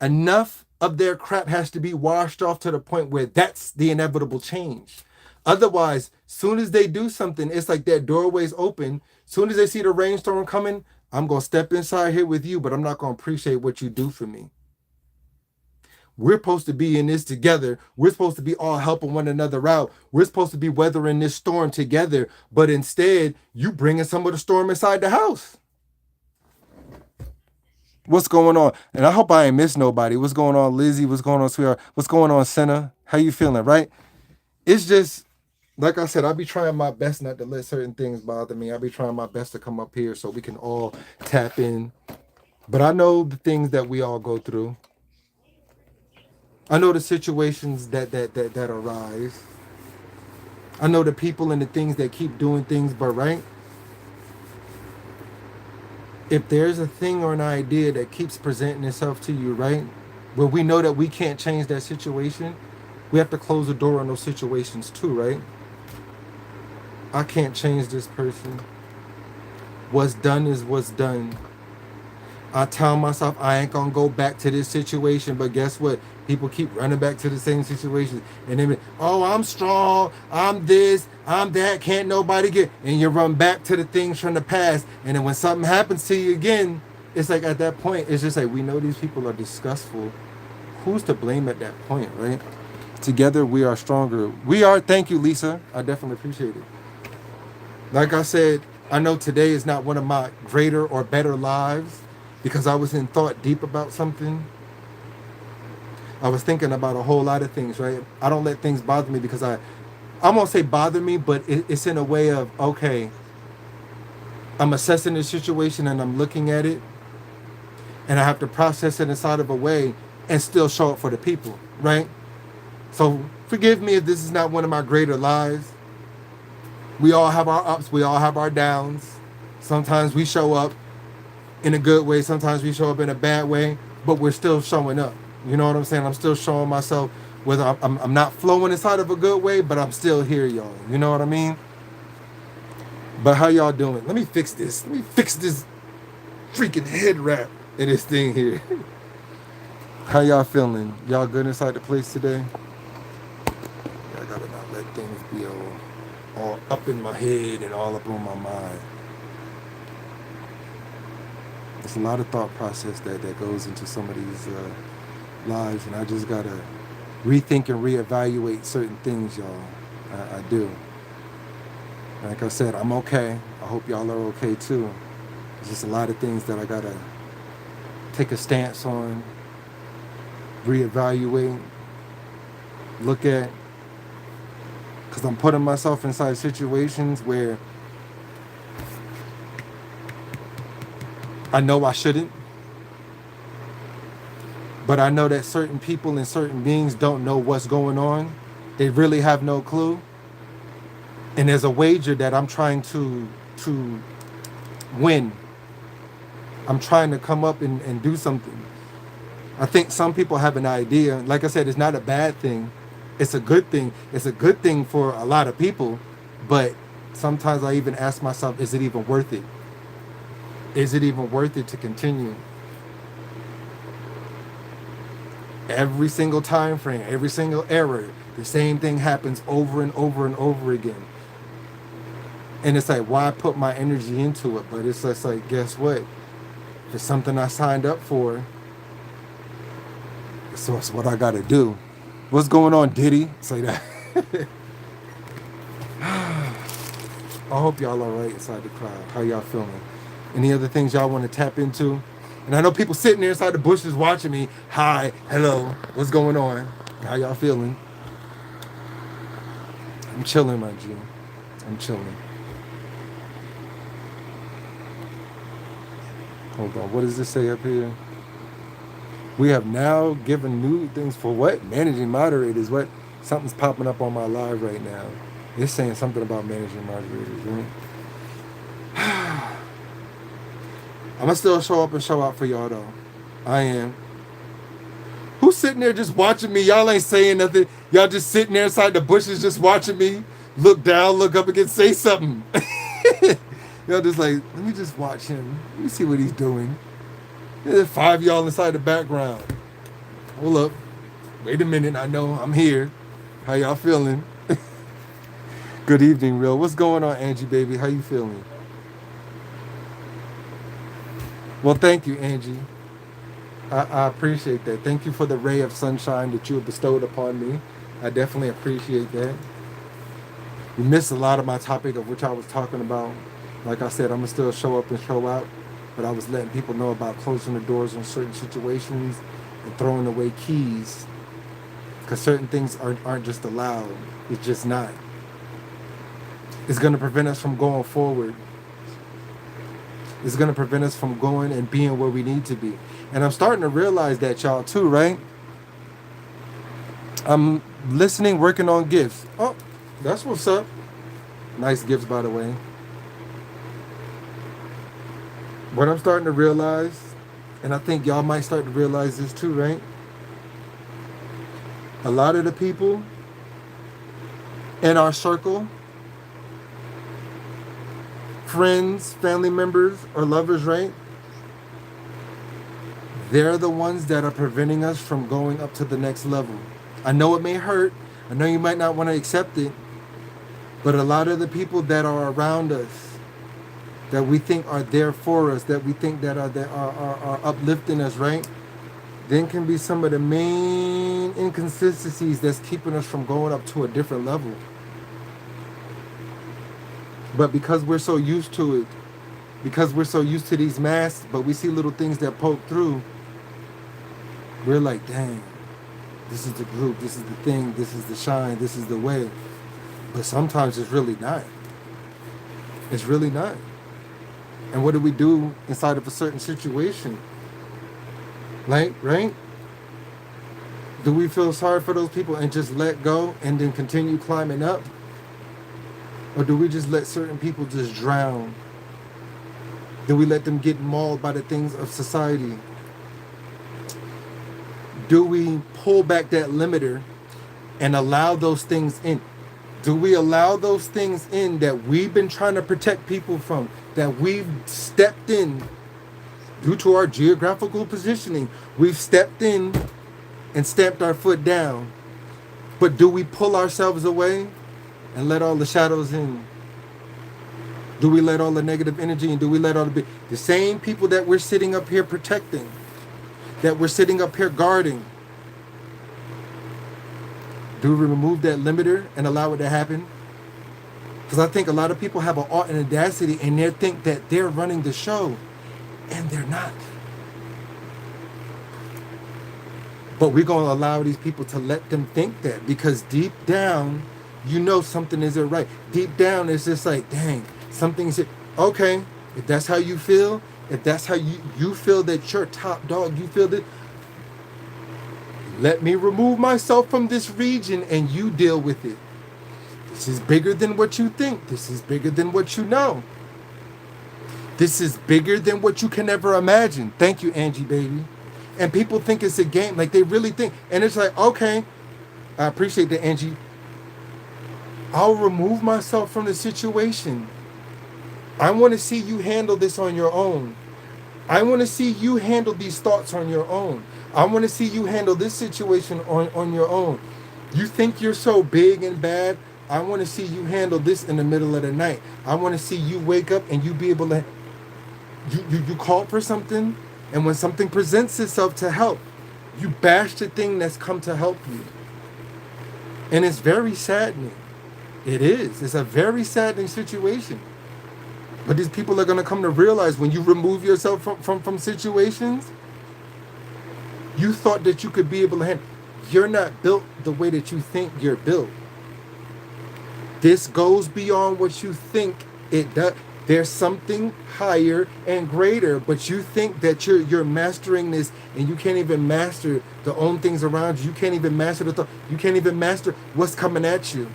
enough of their crap has to be washed off to the point where that's the inevitable change. Otherwise, soon as they do something, it's like their doorway's open. Soon as they see the rainstorm coming, I'm going to step inside here with you, but I'm not going to appreciate what you do for me. We're supposed to be in this together. We're supposed to be all helping one another out. We're supposed to be weathering this storm together. But instead, you bringing some of the storm inside the house. What's going on? And I hope I ain't missed nobody. What's going on, Lizzie? What's going on, sweetheart? What's going on, Senna? How you feeling, right? It's just, like I said, I'll be trying my best not to let certain things bother me. I'll be trying my best to come up here so we can all tap in. But I know the things that we all go through. I know the situations that arise. I know the people and the things that keep doing things, but right? if there's a thing or an idea that keeps presenting itself to you, right, where we know that we can't change that situation, we have to close the door on those situations too, right? I can't change this person. What's done is what's done. I tell myself I ain't gonna go back to this situation, but guess what? People keep running back to the same situation, and then, oh, I'm strong, I'm this, I'm that, can't nobody get, and you run back to the things from the past, and then when something happens to you again, it's like at that point, it's just like we know these people are disgustful. Who's to blame at that point, right? Together we are stronger. We are. Thank you, Lisa. I definitely appreciate it. Like I said, I know today is not one of my greater or better lives because I was in thought deep about something. I was thinking about a whole lot of things, right? I don't let things bother me because I won't say bother me, but it's in a way of, okay, I'm assessing the situation and I'm looking at it and I have to process it inside of a way and still show up for the people, right? So forgive me if this is not one of my greater lives. We all have our ups, we all have our downs. Sometimes we show up in a good way, sometimes we show up in a bad way, but we're still showing up. You know what I'm saying? I'm still showing myself, whether I'm not flowing inside of a good way, but I'm still here, y'all. You know what I mean? But how y'all doing? Let me fix this. Let me fix this freaking head wrap in this thing here. How y'all feeling? Y'all good inside the place today? I gotta not let things be all up in my head and all up on my mind. There's a lot of thought process that goes into some of these lives, and I just gotta rethink and reevaluate certain things, y'all. I do. Like I said, I'm okay. I hope y'all are okay too. There's just a lot of things that I gotta take a stance on, reevaluate, look at, because I'm putting myself inside situations where I know I shouldn't, but I know that certain people and certain beings don't know what's going on. They really have no clue. And there's a wager that I'm trying to win. I'm trying to come up and do something. I think some people have an idea. Like I said, it's not a bad thing. It's a good thing. It's a good thing for a lot of people. But sometimes I even ask myself, is it even worth it? Is it even worth it to continue? Every single time frame, every single era, the same thing happens over and over and over again. And it's like, why put my energy into it? But it's just like, guess what? If it's something I signed up for, so it's what I gotta do. What's going on, Diddy? Say that. I hope y'all all right inside the crowd. How y'all feeling? Any other things y'all want to tap into? And I know people sitting there inside the bushes watching me. Hi, hello, what's going on? How y'all feeling? I'm chilling, my G. I'm chilling. Hold on, what does this say up here? We have now given new things for what? Managing moderators. What? Something's popping up on my live right now. It's saying something about managing moderators, right? I'm gonna still show up and show out for y'all though. I am. Who's sitting there just watching me? Y'all ain't saying nothing. Y'all just sitting there inside the bushes just watching me. Look down, look up again, say something. Y'all just like, let me just watch him. Let me see what he's doing. There's 5 of y'all inside the background. Hold up. Wait a minute, I know I'm here. How y'all feeling? Good evening, Real. What's going on, Angie, baby? How you feeling? Well, thank you, Angie. I appreciate that. Thank you for the ray of sunshine that you have bestowed upon me. I definitely appreciate that. You missed a lot of my topic of which I was talking about. Like I said, I'm going to still show up and show out, but I was letting people know about closing the doors on certain situations and throwing away keys, because certain things aren't just allowed. It's just not. It's going to prevent us from going forward. It's going to prevent us from going and being where we need to be. And I'm starting to realize that, y'all, too, right? I'm listening, working on gifts. Oh, that's what's up. Nice gifts, by the way. What I'm starting to realize, and I think y'all might start to realize this too, right? A lot of the people in our circle, friends, family members, or lovers, right? They're the ones that are preventing us from going up to the next level. I know it may hurt. I know you might not want to accept it. But a lot of the people that are around us, that we think are there for us, that we think that are uplifting us, right? Then can be some of the main inconsistencies that's keeping us from going up to a different level. But because we're so used to it, because we're so used to these masks, but we see little things that poke through, we're like, dang, this is the group, this is the thing, this is the shine, this is the way. But sometimes it's really not. It's really not. And what do we do inside of a certain situation? Like, right? Do we feel sorry for those people and just let go and then continue climbing up? Or do we just let certain people just drown? Do we let them get mauled by the things of society? Do we pull back that limiter and allow those things in? Do we allow those things in that we've been trying to protect people from, that we've stepped in due to our geographical positioning? We've stepped in and stamped our foot down. But do we pull ourselves away and let all the shadows in? Do we let all the negative energy and do we let all the same people that we're sitting up here protecting, that we're sitting up here guarding, do we remove that limiter and allow it to happen? Because I think a lot of people have an art and audacity and they think that they're running the show, and they're not. But we're going to allow these people to let them think that, because deep down, you know something isn't right. Deep down, it's just like, dang, something's okay. If that's how you feel, if that's how you feel that you're top dog, you feel that, let me remove myself from this region and you deal with it. This is bigger than what you think. This is bigger than what you know. This is bigger than what you can ever imagine. Thank you, Angie, baby. And people think it's a game. Like, they really think. And it's like, okay, I appreciate that, Angie. I'll remove myself from the situation. I want to see you handle this on your own. I want to see you handle these thoughts on your own. I want to see you handle this situation on your own. You think you're so big and bad. I want to see you handle this in the middle of the night. I want to see you wake up and you be able to, you call for something, and when something presents itself to help, you bash the thing that's come to help you. And it's very saddening. It is. It's a very saddening situation. But these people are going to come to realize when you remove yourself from situations, you thought that you could be able to handle. You're not built the way that you think you're built. This goes beyond what you think it does. There's something higher and greater, but you think that you're mastering this, and you can't even master the own things around you. You can't even master the thought. You can't even master what's coming at you.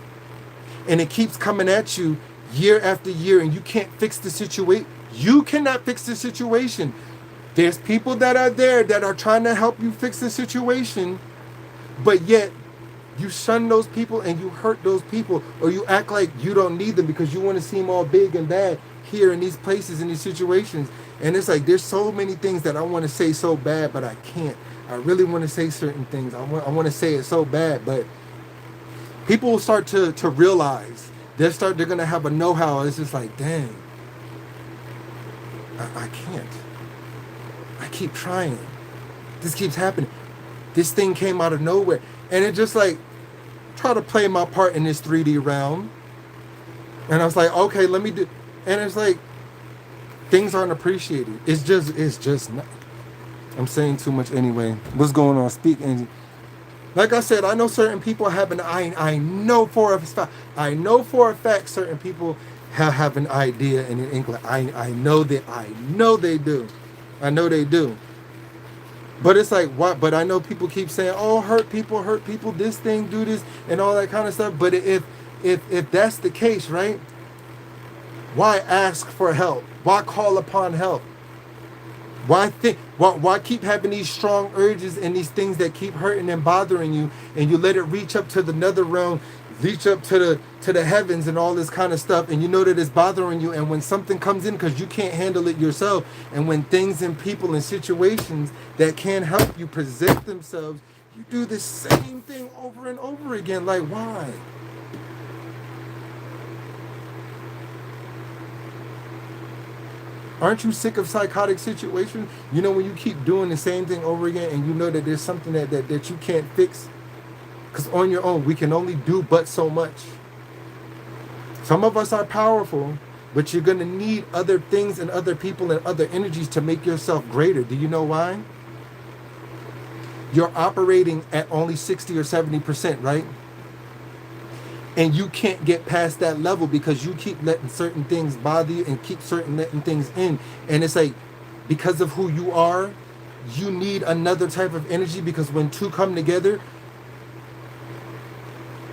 And it keeps coming at you year after year, and you can't fix the situation. You cannot fix the situation. There's people that are there that are trying to help you fix the situation, but yet you shun those people and you hurt those people, or you act like you don't need them because you want to seem all big and bad here in these places, in these situations. And it's like, there's so many things that I want to say so bad, but I can't. I really want to say certain things. I want to say it so bad, but people will start to realize. They're going to have a know-how. It's just like, dang, I can't. I keep trying. This keeps happening. This thing came out of nowhere. And it just like, try to play my part in this 3D realm. And I was like, okay, let me do. And it's like, things aren't appreciated. It's just not. I'm saying too much anyway. What's going on? Speak, Angie. Like I said, I know certain people have an I know for a fact certain people have an idea and an inkling. I know they do. I know they do. But it's like, what? But I know people keep saying, oh, hurt people, this thing, do this, and all that kind of stuff. But if that's the case, right? Why ask for help? Why call upon help? Why keep having these strong urges and these things that keep hurting and bothering you, and you let it reach up to the nether realm, reach up to the heavens and all this kind of stuff, and you know that it's bothering you, and when something comes in because you can't handle it yourself, and when things and people and situations that can help you present themselves, you do the same thing over and over again. Like, why? Aren't you sick of psychotic situations? You know, when you keep doing the same thing over again and you know that there's something that you can't fix? Because on your own, we can only do but so much. Some of us are powerful, but you're going to need other things and other people and other energies to make yourself greater. Do you know why? You're operating at only 60 or 70%, right? And you can't get past that level because you keep letting certain things bother you and keep letting things in. And it's like, because of who you are, you need another type of energy, because when two come together,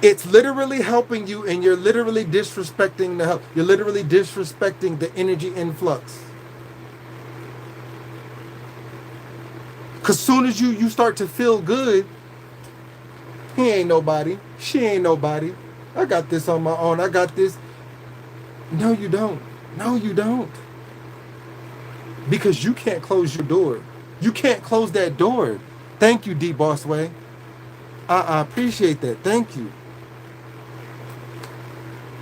it's literally helping you, and you're literally disrespecting the help. You're literally disrespecting the energy influx. Because soon as you start to feel good, he ain't nobody, she ain't nobody, I got this on my own, I got this. No, you don't. No, you don't. Because you can't close your door. You can't close that door. Thank you, D Bossway. I appreciate that. Thank you.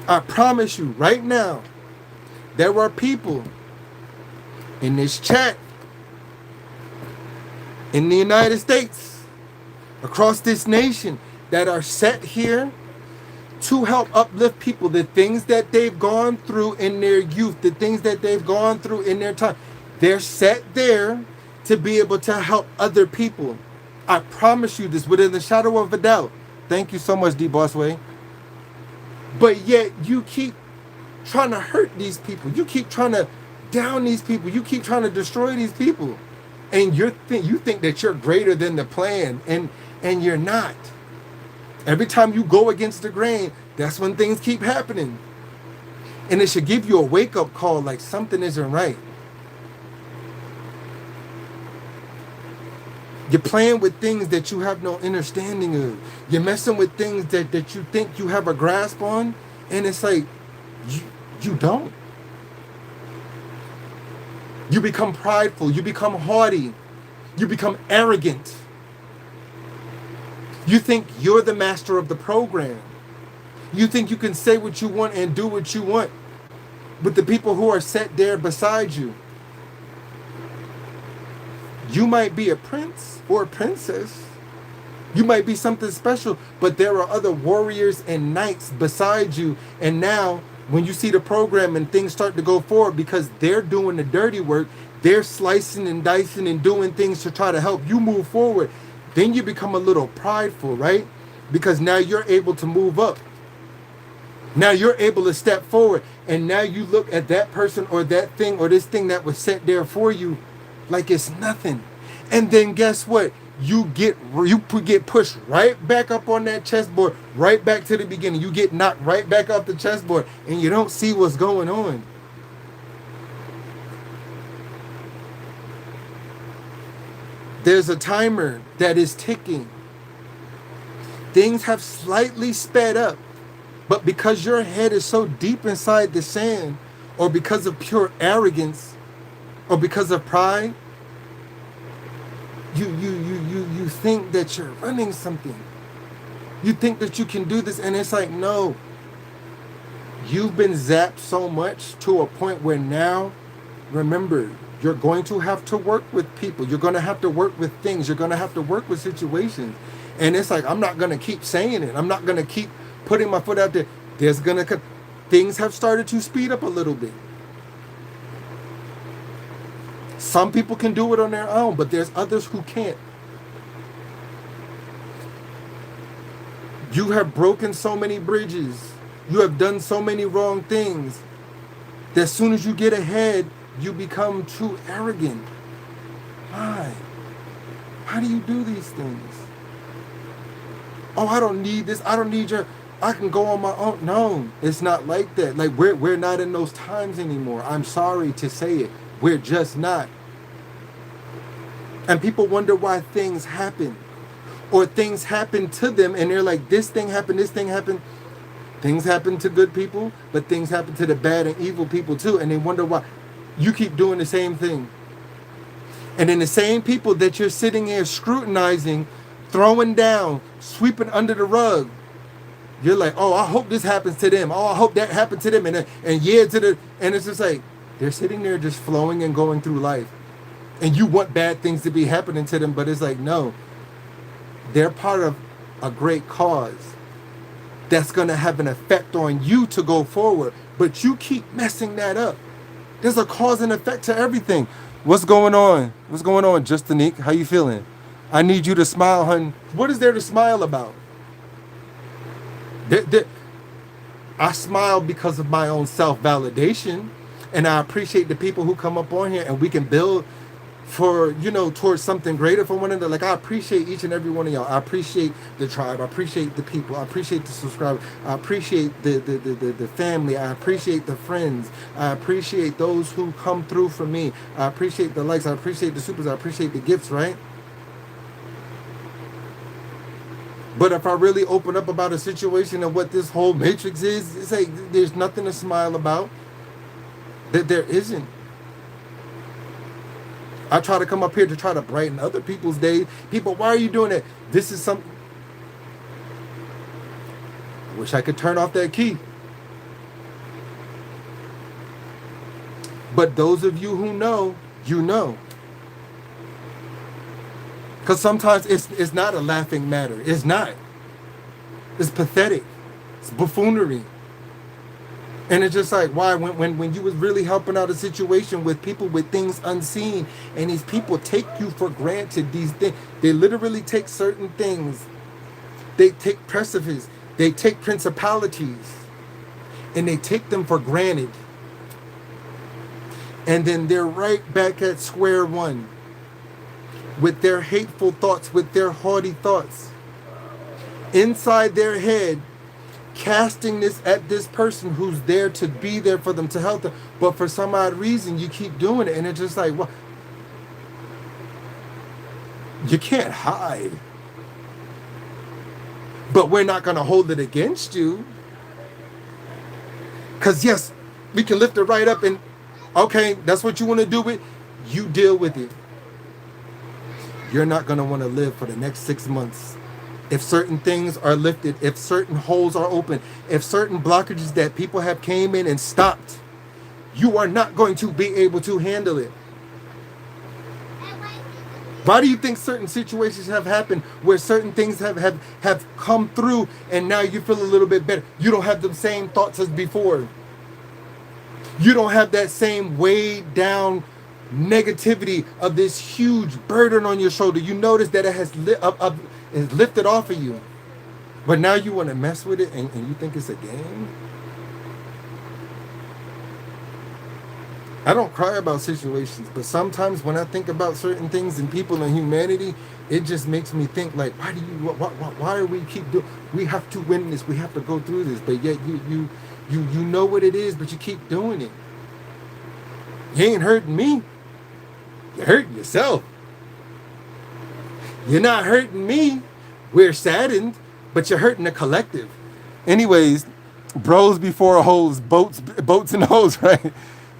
I promise you right now, there are people in this chat in the United States, across this nation, that are set here to help uplift people, the things that they've gone through in their youth, the things that they've gone through in their time. They're set there to be able to help other people. I promise you this within the shadow of a doubt. Thank you so much, D Bossway. But yet you keep trying to hurt these people. You keep trying to down these people. You keep trying to destroy these people. And you think that you're greater than the plan, and you're not. Every time you go against the grain, that's when things keep happening. And it should give you a wake-up call, like something isn't right. You're playing with things that you have no understanding of. You're messing with things that you think you have a grasp on, and it's like, you don't. You become prideful. You become haughty. You become arrogant. You think you're the master of the program. You think you can say what you want and do what you want with the people who are set there beside you. You might be a prince or a princess. You might be something special, but there are other warriors and knights beside you. And now, when you see the program and things start to go forward, because they're doing the dirty work, they're slicing and dicing and doing things to try to help you move forward, then you become a little prideful, right? Because now you're able to move up. Now you're able to step forward. And now you look at that person or that thing or this thing that was set there for you like it's nothing. And then guess what? You get pushed right back up on that chessboard, right back to the beginning. You get knocked right back off the chessboard, and you don't see what's going on. There's a timer that is ticking. Things have slightly sped up, but because your head is so deep inside the sand, or because of pure arrogance, or because of pride, you think that you're running something. You think that you can do this, and it's like, no. You've been zapped so much to a point where now, remember, you're going to have to work with people. You're going to have to work with things. You're going to have to work with situations. And it's like, I'm not going to keep saying it. I'm not going to keep putting my foot out there. Things have started to speed up a little bit. Some people can do it on their own, but there's others who can't. You have broken so many bridges. You have done so many wrong things that as soon as you get ahead, you become too arrogant. Why? How do you do these things? Oh, I don't need this. I don't need I can go on my own. No, it's not like that. Like we're not in those times anymore. I'm sorry to say it. We're just not. And people wonder why things happen. Or things happen to them and they're like, this thing happened, this thing happened. Things happen to good people, but things happen to the bad and evil people too. And they wonder why you keep doing the same thing. And then the same people that you're sitting here scrutinizing, throwing down, sweeping under the rug, you're like, oh, I hope this happens to them. Oh, I hope that happened to them. And yeah, and it's just like, they're sitting there just flowing and going through life. And you want bad things to be happening to them, but it's like, no, they're part of a great cause that's going to have an effect on you to go forward. But you keep messing that up. There's a cause and effect to everything. What's going on? What's going on, Justinique? How you feeling? I need you to smile, hun. What is there to smile about? I smile because of my own self-validation. And I appreciate the people who come up on here and we can build for, towards something greater for one another. Like, I appreciate each and every one of y'all. I appreciate the tribe. I appreciate the people. I appreciate the subscribers. I appreciate the family. I appreciate the friends. I appreciate those who come through for me. I appreciate the likes. I appreciate the supers. I appreciate the gifts, right? But if I really open up about a situation and what this whole matrix is, it's like there's nothing to smile about. That there isn't. I try to come up here to try to brighten other people's days. People, why are you doing that? This is something. I wish I could turn off that key. But those of you who know, you know. Because sometimes it's not a laughing matter. It's not. It's pathetic. It's buffoonery. And it's just like, why? When you was really helping out a situation with people with things unseen, and these people take you for granted, these things, they literally take certain things. They take precipices. They take principalities. And they take them for granted. And then they're right back at square one. With their hateful thoughts, with their haughty thoughts. Inside their head, casting this at this person who's there to be there for them, to help them. But for some odd reason, you keep doing it. And it's just like, well, you can't hide. But we're not going to hold it against you. Because yes, we can lift it right up and, okay, that's what you want to do with. You deal with it. You're not going to want to live for the next 6 months. If certain things are lifted, if certain holes are open, if certain blockages that people have came in and stopped, you are not going to be able to handle it. Why do you think certain situations have happened where certain things have come through and now you feel a little bit better? You don't have the same thoughts as before. You don't have that same weighed down negativity of this huge burden on your shoulder. You notice that it has is lifted off of you. But now you want to mess with it and you think it's a game? I don't cry about situations, but sometimes when I think about certain things and people and humanity, it just makes me think like, why are we keep doing? We have to win this. We have to go through this. But yet you know what it is, but you keep doing it. You ain't hurting me. You're hurting yourself. You're not hurting me. We're saddened, but you're hurting the collective. Anyways, bros before hoes, boats and hoes, right?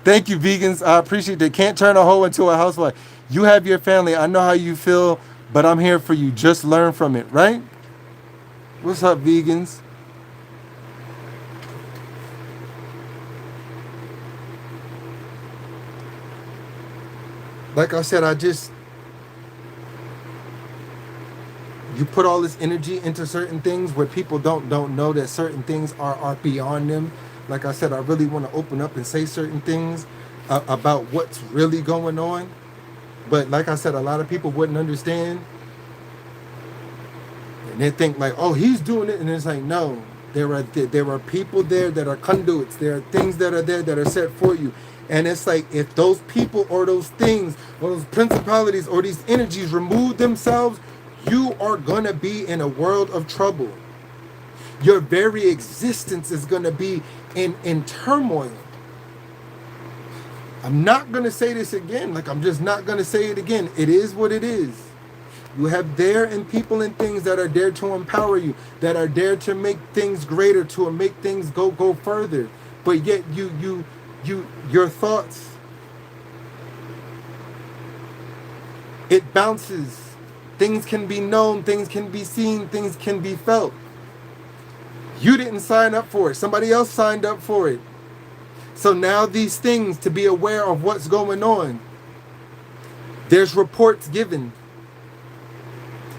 Thank you, vegans. I appreciate that. Can't turn a hoe into a housewife. You have your family. I know how you feel, but I'm here for you. Just learn from it, right? What's up, vegans? Like I said, you put all this energy into certain things where people don't know that certain things are beyond them. Like I said, I really want to open up and say certain things about what's really going on. But like I said, a lot of people wouldn't understand. And they think like, oh, he's doing it. And it's like, no, there are people there that are conduits. There are things that are there that are set for you. And it's like, if those people or those things or those principalities or these energies remove themselves, you are going to be in a world of trouble. Your very existence is going to be in turmoil. I'm not going to say this again. Like, I'm just not going to say it again. It is what it is. You have there and people and things that are there to empower you, that are there to make things greater, to make things go further. But yet your thoughts, it bounces. Things can be known, things can be seen, things can be felt. You didn't sign up for it. Somebody else signed up for it. So now these things, to be aware of what's going on, there's reports given.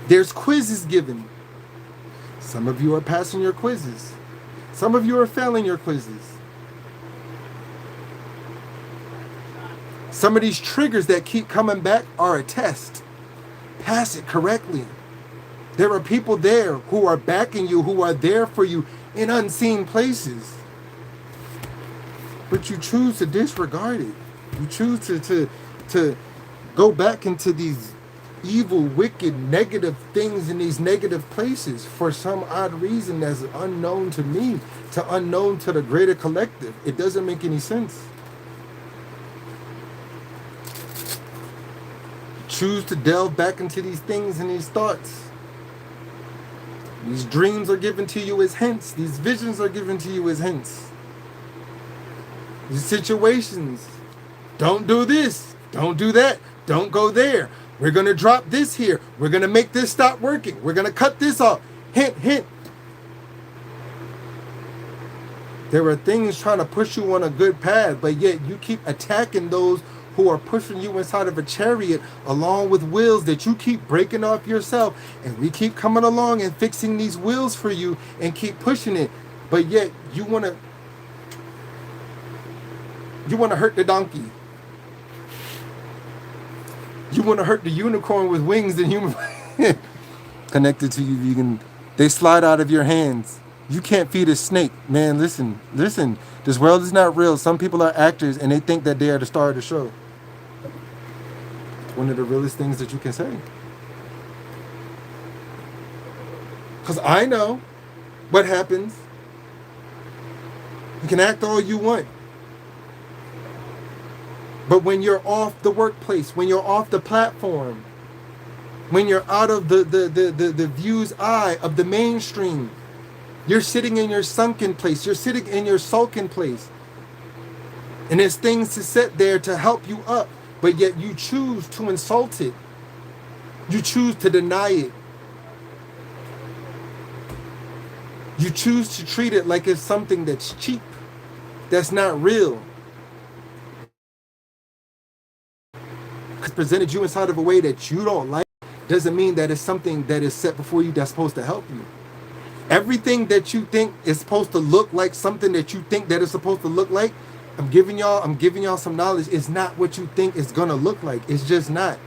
There's quizzes given. Some of you are passing your quizzes. Some of you are failing your quizzes. Some of these triggers that keep coming back are a test. Pass it correctly. There are people there who are backing you, who are there for you in unseen places. But you choose to disregard it. You choose to go back into these evil, wicked, negative things in these negative places for some odd reason that's unknown to me, to unknown to the greater collective. It doesn't make any sense. Choose to delve back into these things and these thoughts. These dreams are given to you as hints. These visions are given to you as hints. These situations. Don't do this. Don't do that. Don't go there. We're going to drop this here. We're going to make this stop working. We're going to cut this off. Hint, hint. There are things trying to push you on a good path, but yet you keep attacking those who are pushing you inside of a chariot along with wheels that you keep breaking off yourself. And we keep coming along and fixing these wheels for you and keep pushing it. But yet you want to hurt the donkey. You want to hurt the unicorn with wings and human connected to you, vegan. They slide out of your hands. You can't feed a snake. Man, listen. This world is not real. Some people are actors and they think that they are the star of the show. It's one of the realest things that you can say. Because I know what happens. You can act all you want. But when you're off the workplace, when you're off the platform, when you're out of the view's eye of the mainstream, you're sitting in your sunken place. You're sitting in your sulken place. And there's things to sit there to help you up. But yet you choose to insult it. You choose to deny it. You choose to treat it like it's something that's cheap. That's not real. It's presented you inside of a way that you don't like. Doesn't mean that it's something that is set before you that's supposed to help you. Everything that you think is supposed to look like something that you think that it's supposed to look like, I'm giving y'all some knowledge. It's not what you think it's gonna look like. It's just not.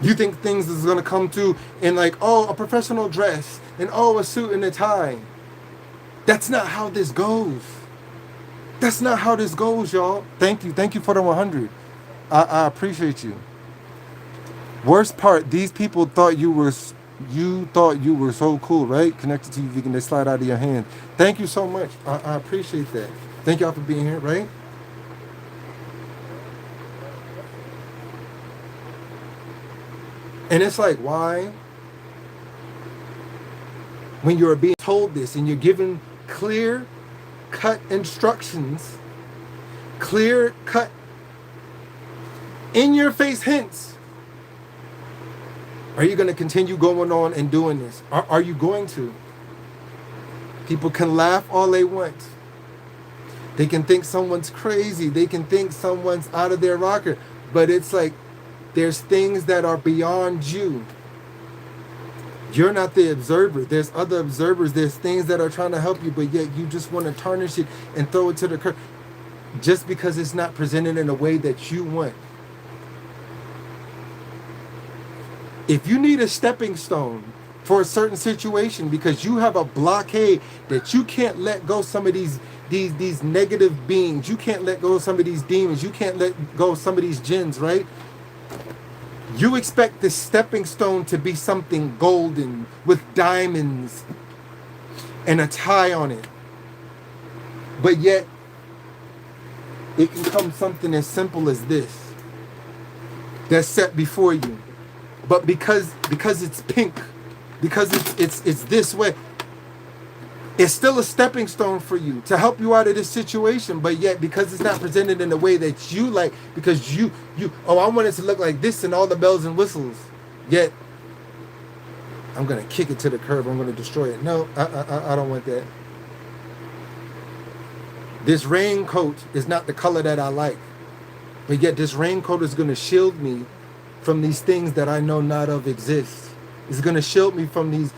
You think things is gonna come to in like, oh, a professional dress and oh, a suit and a tie. That's not how this goes. That's not how this goes, y'all. Thank you for the 100. I appreciate you. Worst part, these people thought you were so cool, right? Connected to you, vegan. They slide out of your hand. Thank you so much. I appreciate that. Thank y'all for being here, right? And it's like, why? When you're being told this and you're given clear cut instructions, clear cut in your face hints, are you going to continue going on and doing this? Are you going to? People can laugh all they want. They can think someone's crazy. They can think someone's out of their rocker. But it's like there's things that are beyond you. You're not the observer. There's other observers. There's things that are trying to help you, but yet you just want to tarnish it and throw it to the curb just because it's not presented in a way that you want. If you need a stepping stone for a certain situation because you have a blockade that you can't let go some of these negative beings, you can't let go of some of these demons, you can't let go of some of these jinns, right? You expect this stepping stone to be something golden with diamonds and a tie on it. But yet, It can come something as simple as this that's set before you. But because it's pink, because it's this way, it's still a stepping stone for you to help you out of this situation. But yet, because it's not presented in the way that you like, because you I want it to look like this and all the bells and whistles. Yet, I'm gonna kick it to the curb. I'm gonna destroy it. No, I don't want that. This raincoat is not the color that I like. But yet this raincoat is going to shield me from these things that I know not of exist. It's going to shield me from these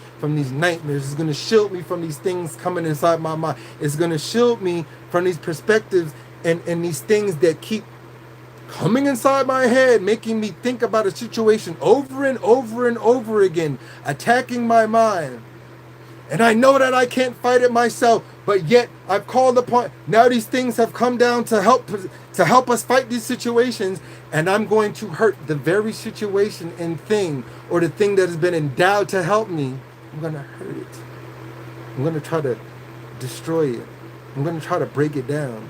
nightmares. It's going to shield me from these things coming inside my mind. It's going to shield me from these perspectives and these things that keep coming inside my head, making me think about a situation over and over and over again, attacking my mind. And I know that I can't fight it myself, but yet I've called upon. Now these things have come down to help us fight these situations, and I'm going to hurt the very situation and thing, or the thing that has been endowed to help me. I'm going to hurt it. I'm going to try to destroy it. I'm going to try to break it down.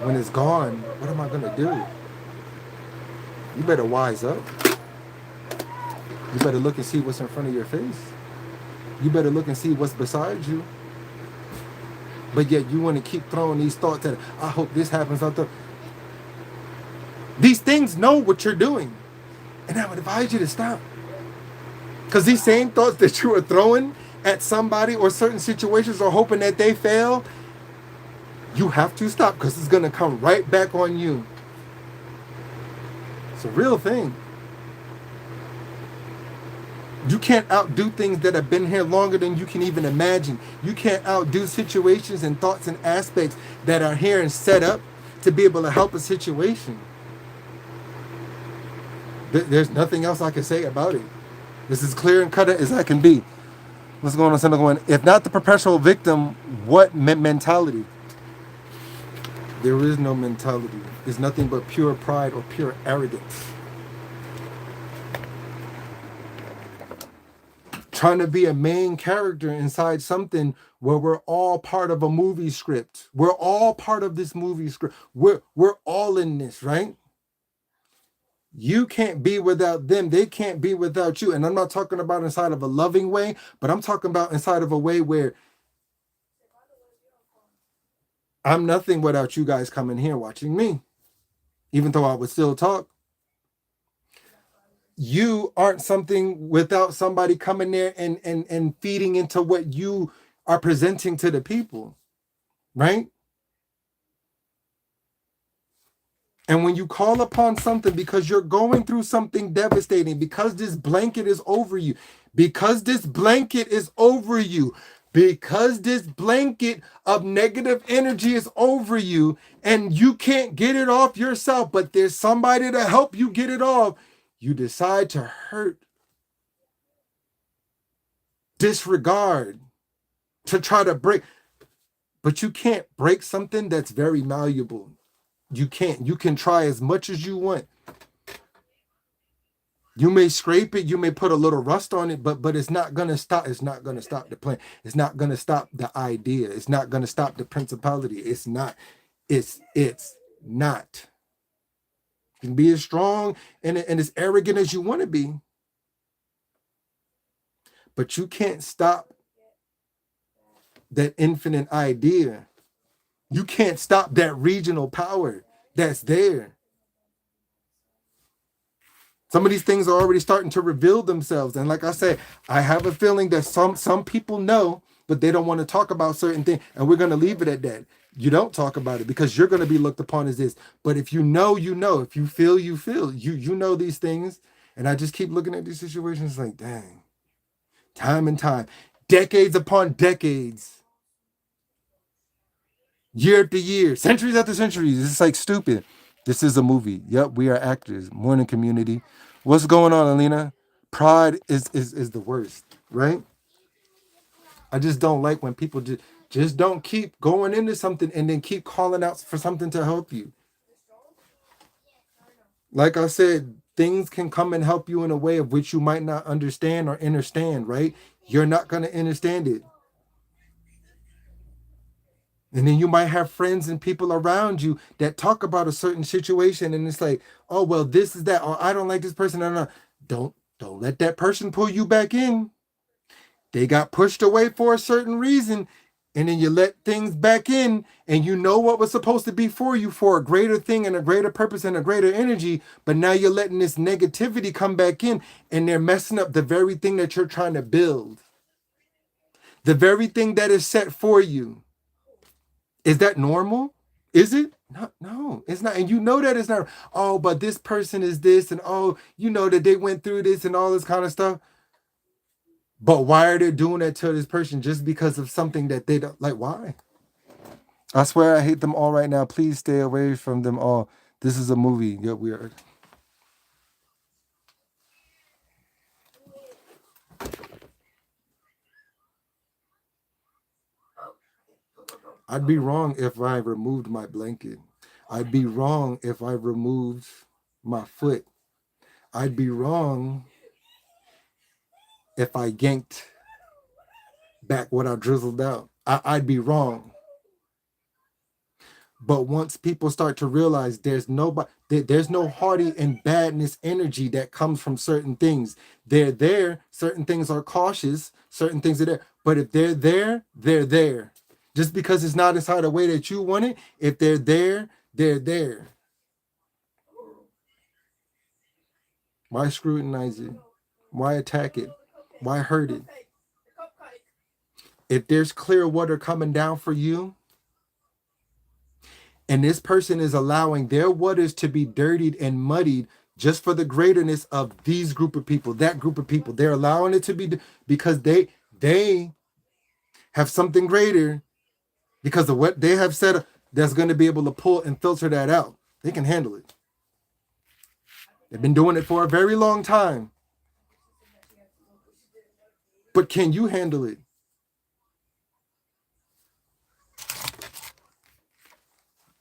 When it's gone, what am I going to do? You better wise up. You better look and see what's in front of your face. You better look and see what's beside you. But yet you want to keep throwing these thoughts at it. I hope this happens. These things know what you're doing. And I would advise you to stop. Because these same thoughts that you are throwing at somebody or certain situations or hoping that they fail, you have to stop, because it's going to come right back on you. It's a real thing. You can't outdo things that have been here longer than you can even imagine. You can't outdo situations and thoughts and aspects that are here and set up to be able to help a situation. There's nothing else I can say about it. This is clear and cut as I can be. What's going on, Senator Gwen? If not the perpetual victim, what mentality? There is no mentality. It's nothing but pure pride or pure arrogance. Trying to be a main character inside something where we're all part of a movie script. We're all part of this movie script. We're all in this, right? You can't be without them. They can't be without you. And I'm not talking about inside of a loving way, but I'm talking about inside of a way where I'm nothing without you guys coming here watching me, even though I would still talk. You aren't something without somebody coming there and feeding into what you are presenting to the people, right? And when you call upon something because you're going through something devastating, because this blanket is over you, because this blanket is over you, because this blanket of negative energy is over you, and you can't get it off yourself, but there's somebody to help you get it off, you decide to hurt, disregard, to try to break. But you can't break something that's very malleable. You can't. You can try as much as you want. You may scrape it, you may put a little rust on it, but it's not gonna stop. It's not gonna stop the plan. It's not gonna stop the idea. It's not gonna stop the principality. It's not. It's not. You can be as strong and as arrogant as you want to be, but you can't stop that infinite idea. You can't stop that regional power that's there. Some of these things are already starting to reveal themselves. And like I said, I have a feeling that some people know, but they don't want to talk about certain things. And we're going to leave it at that. You don't talk about it because you're going to be looked upon as this. But if you know, you know. If you feel, you feel. You know these things. And I just keep looking at these situations like, dang. Time and time. Decades upon decades. Year after year. Centuries after centuries. It's like stupid. This is a movie. Yep, we are actors. Morning community. What's going on, Alina? Pride is the worst, right? I just don't like when people just don't keep going into something and then keep calling out for something to help you. Like I said, things can come and help you in a way of which you might not understand or understand, right? You're not going to understand it. And then you might have friends and people around you that talk about a certain situation, and it's like, oh well, this is that, or I don't like this person. No. Don't let that person pull you back in. They got pushed away for a certain reason, and then you let things back in, and you know what was supposed to be for you for a greater thing and a greater purpose and a greater energy, but now you're letting this negativity come back in, and they're messing up the very thing that you're trying to build, the very thing that is set for you. Is that normal? Is it? No, no, it's not. And you know that it's not. Oh, but this person is this, and oh, you know that they went through this and all this kind of stuff. But why are they doing that to this person just because of something that they don't like? Why? I swear I hate them all right now. Please stay away from them all. This is a movie. You're weird. I'd be wrong if I removed my blanket. I'd be wrong if I removed my foot. I'd be wrong if I yanked back what I drizzled out. I'd be wrong. But once people start to realize there's no hardy and badness energy that comes from certain things. They're there. Certain things are cautious. Certain things are there. But if they're there, they're there. Just because it's not inside the way that you want it, if they're there, they're there. Why scrutinize it? Why attack it? Why hurt it? If there's clear water coming down for you, and this person is allowing their waters to be dirtied and muddied just for the greaterness of these group of people, that group of people, they're allowing it to be because they have something greater because of what they have said that's going to be able to pull and filter that out. They can handle it. They've been doing it for a very long time. But can you handle it?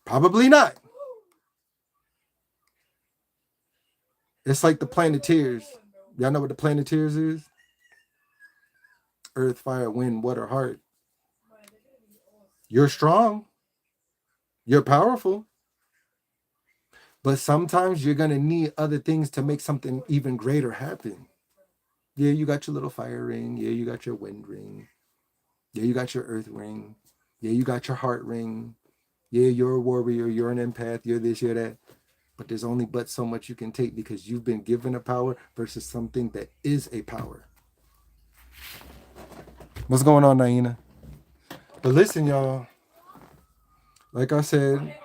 Probably not. It's like the Planeteers. Y'all know what the Planeteers is? Earth, fire, wind, water, heart. You're strong. You're powerful. But sometimes you're going to need other things to make something even greater happen. Yeah, you got your little fire ring. Yeah, you got your wind ring. Yeah, you got your earth ring. Yeah, you got your heart ring. Yeah, you're a warrior. You're an empath. You're this, you're that. But there's only but so much you can take because you've been given a power versus something that is a power. What's going on, Naina? But listen, y'all. Like I said,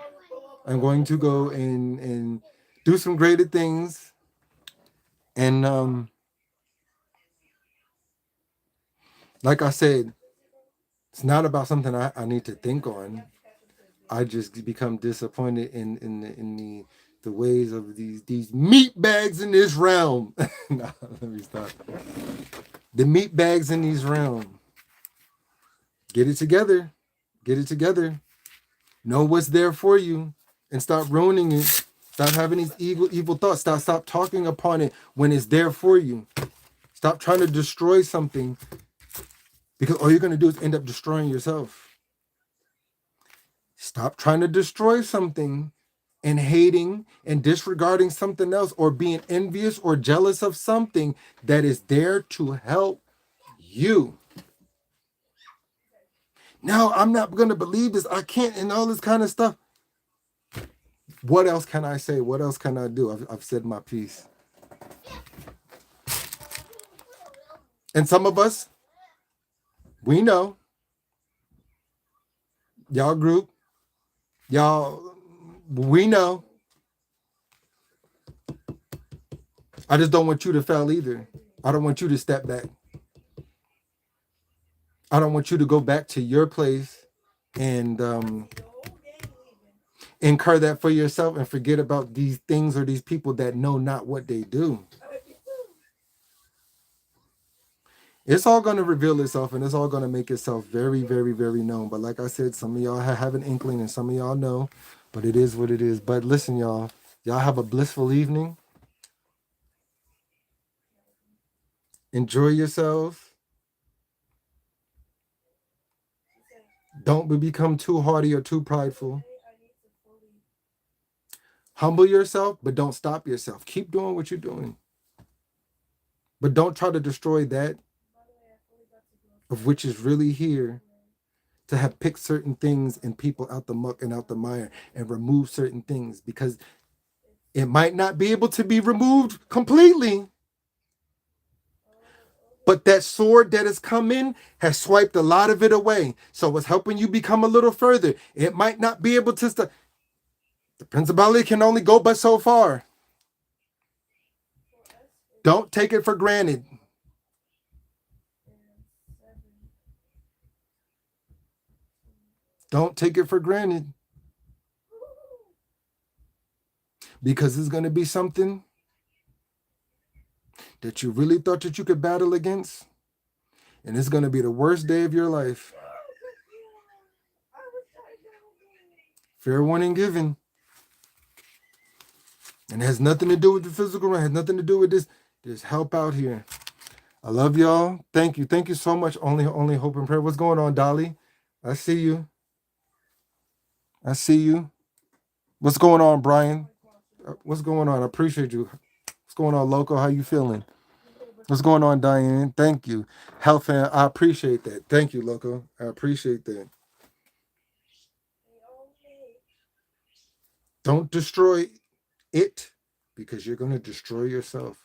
I'm going to go and do some greater things. And like I said, it's not about something I need to think on. I just become disappointed in the ways of these meat bags in this realm. Nah, let me stop. The meat bags in these realm. Get it together. Get it together. Know what's there for you and stop ruining it. Stop having these evil thoughts. Stop talking upon it when it's there for you. Stop trying to destroy something because all you're going to do is end up destroying yourself. Stop trying to destroy something and hating and disregarding something else or being envious or jealous of something that is there to help you. No, I'm not going to believe this. I can't, and all this kind of stuff. What else can I say? What else can I do? I've said my piece. And some of us, we know, y'all group, y'all, we know. I just don't want you to fail either. I don't want you to step back. I don't want you to go back to your place and incur that for yourself and forget about these things or these people that know not what they do. It's all going to reveal itself and it's all going to make itself very, very, very known. But like I said, some of y'all have an inkling and some of y'all know, but it is what it is. But listen, y'all have a blissful evening. Enjoy yourselves. Don't become too haughty or too prideful. Humble yourself, but don't stop yourself. Keep doing what you're doing. But don't try to destroy that of which is really here to have picked certain things and people out the muck and out the mire and remove certain things, because it might not be able to be removed completely. But that sword that has come in has swiped a lot of it away. So it's helping you become a little further. It might not be able to stop. The principality can only go but so far. Don't take it for granted. Don't take it for granted. Because it's going to be something that you really thought that you could battle against. And it's going to be the worst day of your life. Fair warning given. And it has nothing to do with the physical realm. It has nothing to do with this. There's help out here. I love y'all. Thank you. Thank you so much. Only hope and prayer. What's going on, Dolly? I see you. I see you. What's going on, Brian? What's going on? I appreciate you. What's going on, Loco? How you feeling? What's going on, Diane? Thank you. Health fan, I appreciate that. Thank you, Loco. I appreciate that. Don't destroy it, because you're going to destroy yourself.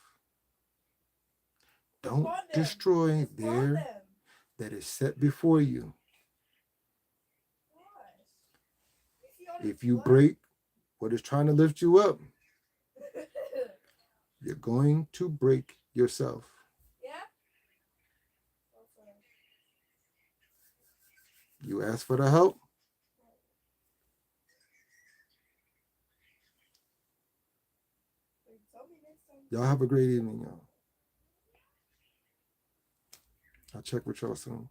Don't destroy there that is set before you. If you break what is trying to lift you up, you're going to break yourself. You ask for the help. Y'all have a great evening, y'all. I'll check with y'all soon.